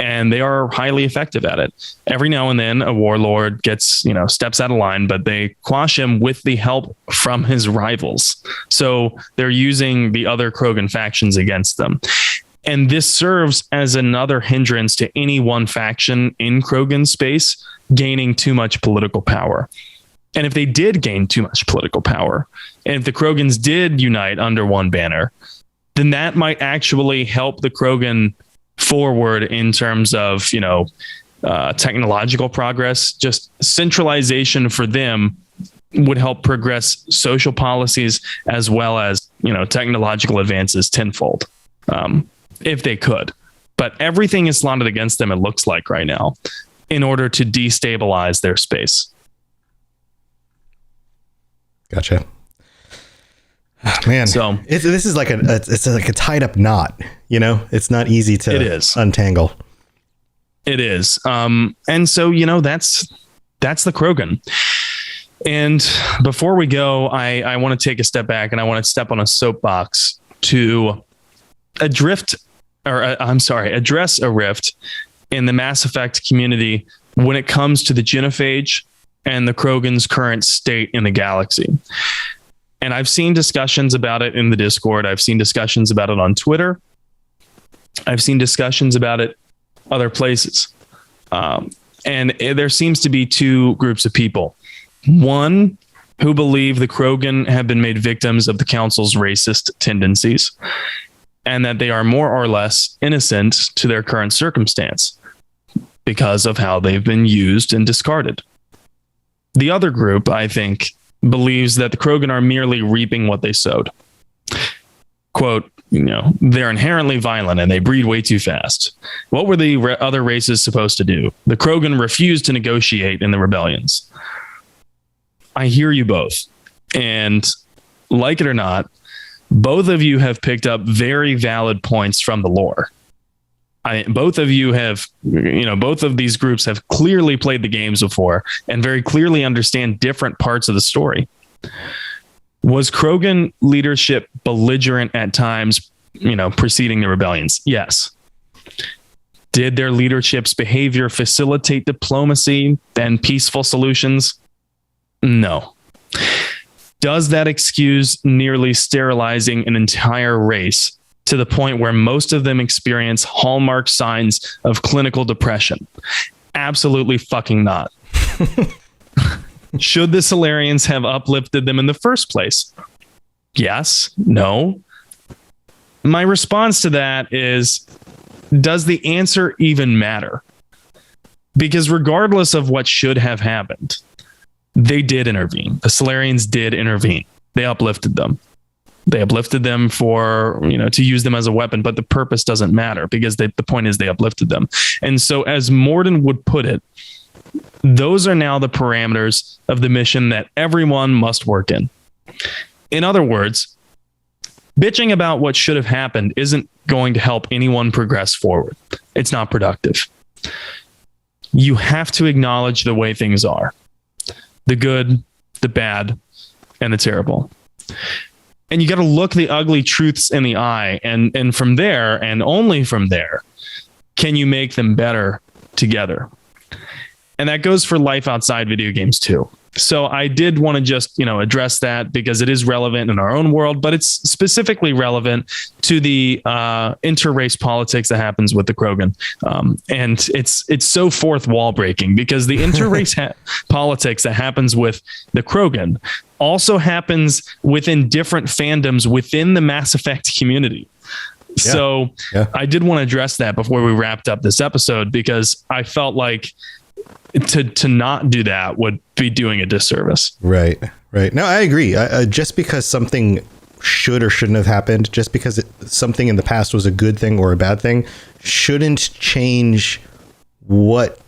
[SPEAKER 2] And they are highly effective at it. Every now and then a warlord gets, steps out of line, but they quash him with the help from his rivals. So they're using the other Krogan factions against them. And this serves as another hindrance to any one faction in Krogan space gaining too much political power. And if they did gain too much political power, and if the Krogans did unite under one banner, then that might actually help the Krogan forward in terms of, technological progress. Just centralization for them would help progress social policies as well as, technological advances tenfold, if they could. But everything is slotted against them, it looks like right now, in order to destabilize their space.
[SPEAKER 1] Gotcha. Oh, man,
[SPEAKER 2] so
[SPEAKER 1] this is like it's like a tied up knot. It's not easy to untangle.
[SPEAKER 2] It is. And so, that's the Krogan. And before we go, I want to take a step back and I want to step on a soapbox to address a rift in the Mass Effect community when it comes to the genophage and the Krogan's current state in the galaxy. And I've seen discussions about it in the Discord. I've seen discussions about it on Twitter. I've seen discussions about it other places. And there seems to be two groups of people. One who believe the Krogan have been made victims of the Council's racist tendencies and that they are more or less innocent to their current circumstance because of how they've been used and discarded. The other group, I think, believes that the Krogan are merely reaping what they sowed. Quote, they're inherently violent and they breed way too fast. What were the other races supposed to do? The Krogan refused to negotiate in the rebellions. I hear you both. And like it or not, both of you have picked up very valid points from the lore. Both of you have, both of these groups have clearly played the games before and very clearly understand different parts of the story. Was Krogan leadership belligerent at times, preceding the rebellions? Yes. Did their leadership's behavior facilitate diplomacy and peaceful solutions? No. Does that excuse nearly sterilizing an entire race to the point where most of them experience hallmark signs of clinical depression? Absolutely fucking not. Should the Solarians have uplifted them in the first place? Yes. No. My response to that is, does the answer even matter? Because regardless of what should have happened, they did intervene. The Solarians did intervene. They uplifted them. They uplifted them for, to use them as a weapon, but the purpose doesn't matter because the point is they uplifted them. And so as Morden would put it, those are now the parameters of the mission that everyone must work in. In other words, bitching about what should have happened isn't going to help anyone progress forward. It's not productive. You have to acknowledge the way things are. The good, the bad, and the terrible. And you got to look the ugly truths in the eye. And from there, and only from there, can you make them better together. And that goes for life outside video games too. So I did want to just, address that because it is relevant in our own world, but it's specifically relevant to the inter-race politics that happens with the Krogan. And it's so fourth wall breaking because the inter-race politics that happens with the Krogan also happens within different fandoms within the Mass Effect community. Yeah. So I did want to address that before we wrapped up this episode because I felt like to not do that would be doing a disservice. Right. No, I agree. Just because something should or shouldn't have happened, just because something in the past was a good thing or a bad thing, shouldn't change what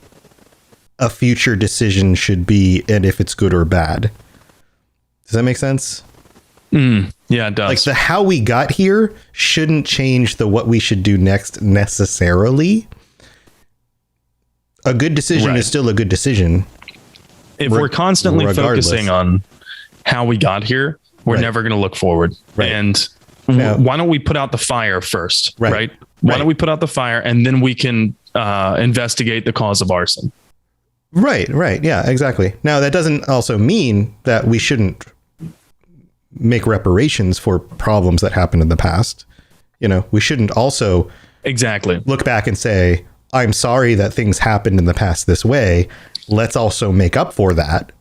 [SPEAKER 2] a future decision should be and if it's good or bad. Does that make sense? Yeah, it does. Like the how we got here shouldn't change the what we should do next necessarily. A good decision is still a good decision. If we're constantly focusing on how we got here, we're never going to look forward. And why don't we put out the fire first? Right. Why don't we put out the fire and then we can investigate the cause of arson? Right. Yeah, exactly. Now, that doesn't also mean that we shouldn't make reparations for problems that happened in the past.
[SPEAKER 1] We shouldn't also
[SPEAKER 2] exactly
[SPEAKER 1] look back and say, I'm sorry that things happened in the past this way. Let's also make up for that.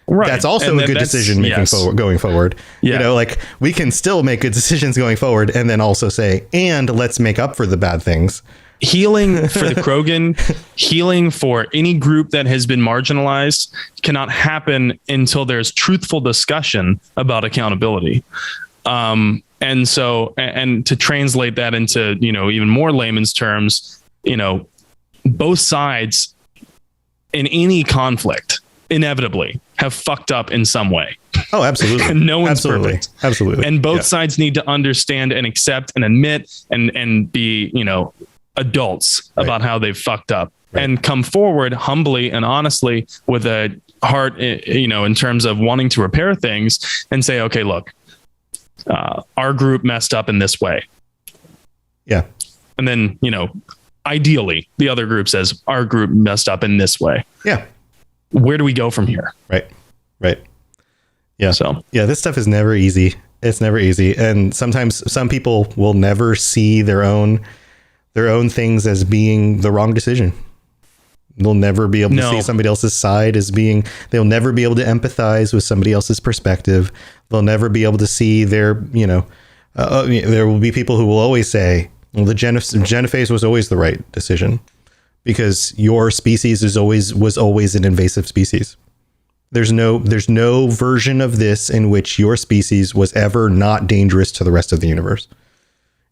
[SPEAKER 1] Right. That's also a good decision making going forward.
[SPEAKER 2] Yeah.
[SPEAKER 1] Like we can still make good decisions going forward and then also say, and let's make up for the bad things.
[SPEAKER 2] Healing for the Krogan, healing for any group that has been marginalized cannot happen until there's truthful discussion about accountability. And to translate that into, even more layman's terms, both sides in any conflict inevitably have fucked up in some way.
[SPEAKER 1] Oh, absolutely.
[SPEAKER 2] And no one's perfect.
[SPEAKER 1] Absolutely.
[SPEAKER 2] And both sides need to understand and accept and admit and be, adults about how they've fucked up and come forward humbly and honestly with a heart, in terms of wanting to repair things and say, okay, look, our group messed up in this way.
[SPEAKER 1] Yeah.
[SPEAKER 2] And then, ideally the other group says our group messed up in this way.
[SPEAKER 1] Yeah.
[SPEAKER 2] Where do we go from here?
[SPEAKER 1] Right. Yeah.
[SPEAKER 2] So,
[SPEAKER 1] yeah, this stuff is never easy. It's never easy. And sometimes some people will never see their own things as being the wrong decision. They'll never be able to see somebody else's side as being, they'll never be able to empathize with somebody else's perspective. They'll never be able to see their, there will be people who will always say, well, the genophage was always the right decision because your species was always an invasive species. There's no version of this in which your species was ever not dangerous to the rest of the universe.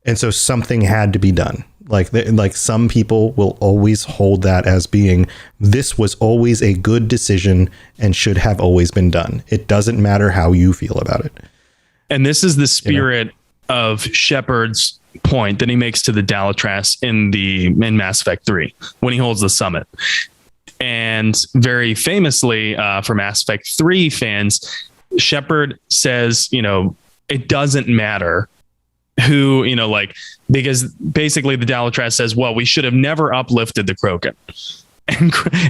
[SPEAKER 1] And so something had to be done. Like some people will always hold that as being, this was always a good decision and should have always been done. It doesn't matter how you feel about it.
[SPEAKER 2] And this is the spirit of Shepard's point that he makes to the Demilitarization in Mass Effect 3 when he holds the summit. And very famously for Mass Effect 3 fans, Shepard says, it doesn't matter who, because basically the Demilitarization says, well, we should have never uplifted the Krogan.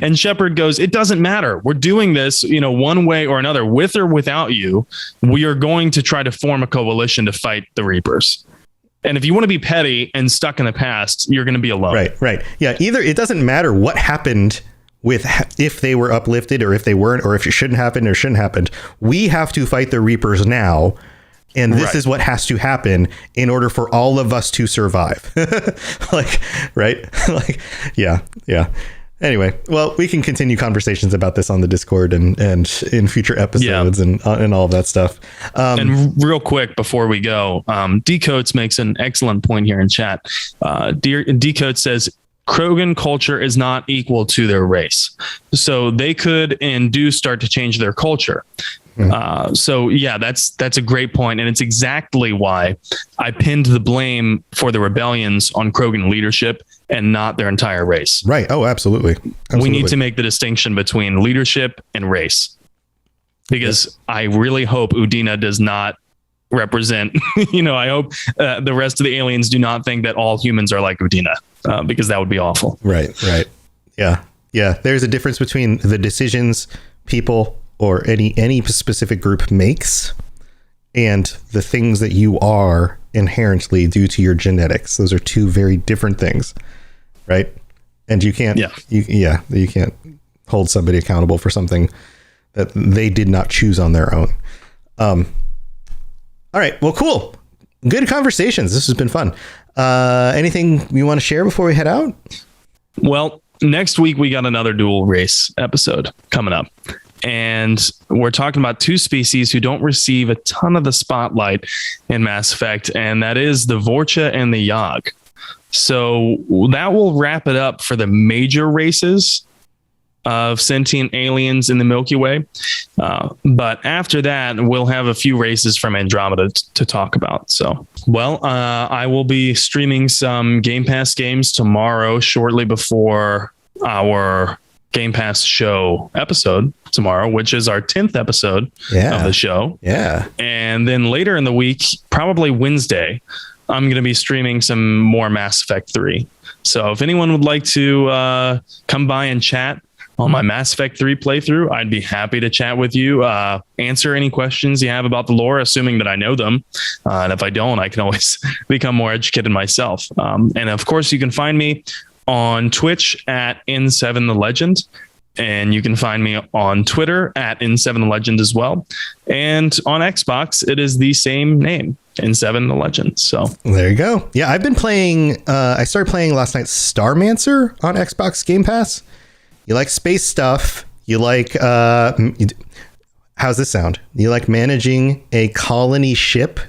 [SPEAKER 2] And Shepard goes, it doesn't matter. We're doing this, one way or another, with or without you. We are going to try to form a coalition to fight the Reapers. And if you want to be petty and stuck in the past, you're going to be alone.
[SPEAKER 1] Right. Yeah. Either it doesn't matter what happened with if they were uplifted or if they weren't, or if it shouldn't happen or shouldn't happen. We have to fight the Reapers now. And this is what has to happen in order for all of us to survive. Yeah. Anyway, well, we can continue conversations about this on the Discord and in future episodes and all of that stuff.
[SPEAKER 2] And real quick before we go, Decodes makes an excellent point here in chat. Decode says, Krogan culture is not equal to their race. So they could and do start to change their culture. So yeah, that's a great point. And it's exactly why I pinned the blame for the rebellions on Krogan leadership and not their entire race.
[SPEAKER 1] Right. Oh, absolutely.
[SPEAKER 2] We need to make the distinction between leadership and race, because I really hope Udina does not represent, I hope the rest of the aliens do not think that all humans are like Udina, because that would be awful.
[SPEAKER 1] Right. Yeah. There's a difference between the decisions people or any specific group makes and the things that you are inherently due to your genetics. Those are two very different things, right? And you can't, you can't hold somebody accountable for something that they did not choose on their own. All right. Well, cool. Good conversations. This has been fun. Anything you want to share before we head out?
[SPEAKER 2] Well, next week we got another dual race episode coming up. And we're talking about two species who don't receive a ton of the spotlight in Mass Effect, and that is the Vorcha and the Yogg. So that will wrap it up for the major races of sentient aliens in the Milky Way. But after that, we'll have a few races from Andromeda to talk about. So, I will be streaming some Game Pass games tomorrow, shortly before our Game Pass show episode tomorrow, which is our 10th episode of the show. Yeah. And then later in the week, probably Wednesday, I'm going to be streaming some more Mass Effect 3. So if anyone would like to come by and chat on my Mass Effect 3 playthrough. I'd be happy to chat with you, answer any questions you have about the lore, assuming that I know them. And if I don't, I can always become more educated myself. And of course, you can find me on Twitch at N7 the Legend. And you can find me on Twitter at N7 the Legend as well. And on Xbox, it is the same name, N7 the Legend. So
[SPEAKER 1] there you go. Yeah, I've been playing. I started playing last night Starmancer on Xbox Game Pass. You like space stuff. You like, how's this sound? You like managing a colony ship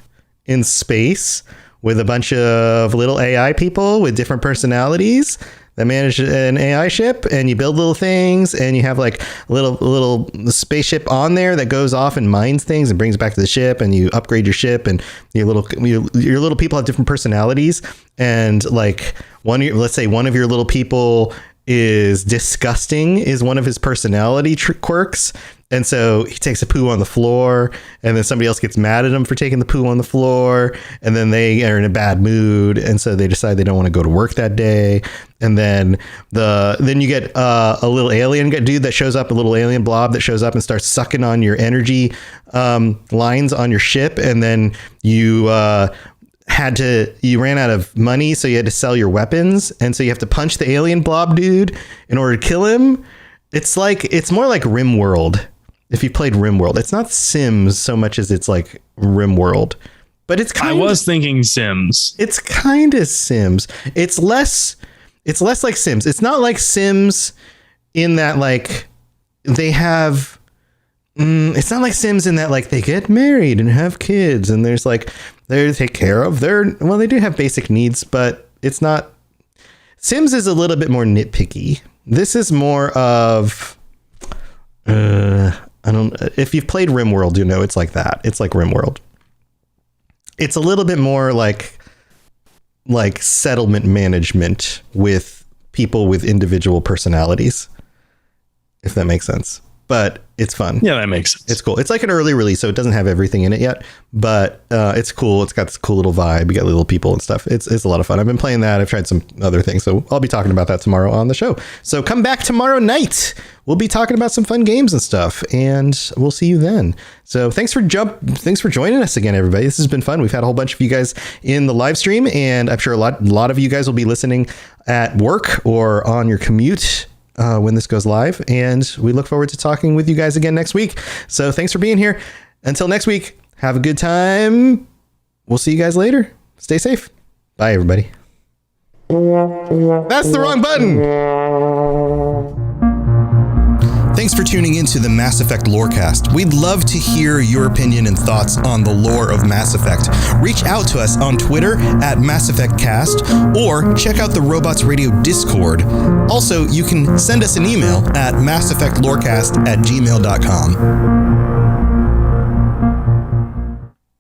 [SPEAKER 1] in space with a bunch of little AI people with different personalities that manage an AI ship, and you build little things, and you have like a little spaceship on there that goes off and mines things and brings it back to the ship, and you upgrade your ship, and your little people have different personalities, and like let's say one of your little people is disgusting is one of his personality quirks. And so he takes a poo on the floor, and then somebody else gets mad at him for taking the poo on the floor, and then they are in a bad mood, and so they decide they don't want to go to work that day. And then you get a little alien dude that shows up, a little alien blob that shows up and starts sucking on your energy lines on your ship, and then you ran out of money, so you had to sell your weapons, and so you have to punch the alien blob dude in order to kill him. It's more like RimWorld. If you played RimWorld, it's not Sims so much as it's like RimWorld, but I
[SPEAKER 2] was thinking Sims.
[SPEAKER 1] It's kind of Sims. It's less like Sims. It's not like Sims in that like they have. It's not like Sims in that like they get married and have kids, and there's like they take care of they do have basic needs, but it's not. Sims is a little bit more nitpicky. This is more of if you've played RimWorld, you know it's like that. It's like RimWorld. It's a little bit more like settlement management with people with individual personalities, if that makes sense. But it's fun.
[SPEAKER 2] Yeah, that makes sense.
[SPEAKER 1] It's cool. It's like an early release, so it doesn't have everything in it yet, but it's cool. It's got this cool little vibe. You got little people and stuff. It's a lot of fun. I've been playing that. I've tried some other things, so I'll be talking about that tomorrow on the show. So come back tomorrow night. We'll be talking about some fun games and stuff, and we'll see you then. So thanks for joining us again, everybody. This has been fun. We've had a whole bunch of you guys in the live stream, and I'm sure a lot of you guys will be listening at work or on your commute when this goes live, and we look forward to talking with you guys again next week. So thanks for being here. Until next week, have a good time. We'll see you guys later. Stay safe. Bye, everybody. That's the wrong button. Thanks for tuning into the Mass Effect Lorecast. We'd love to hear your opinion and thoughts on the lore of Mass Effect. Reach out to us on Twitter at Mass Effect Cast, or check out the Robots Radio Discord. Also, you can send us an email at masseffectlorecast@gmail.com.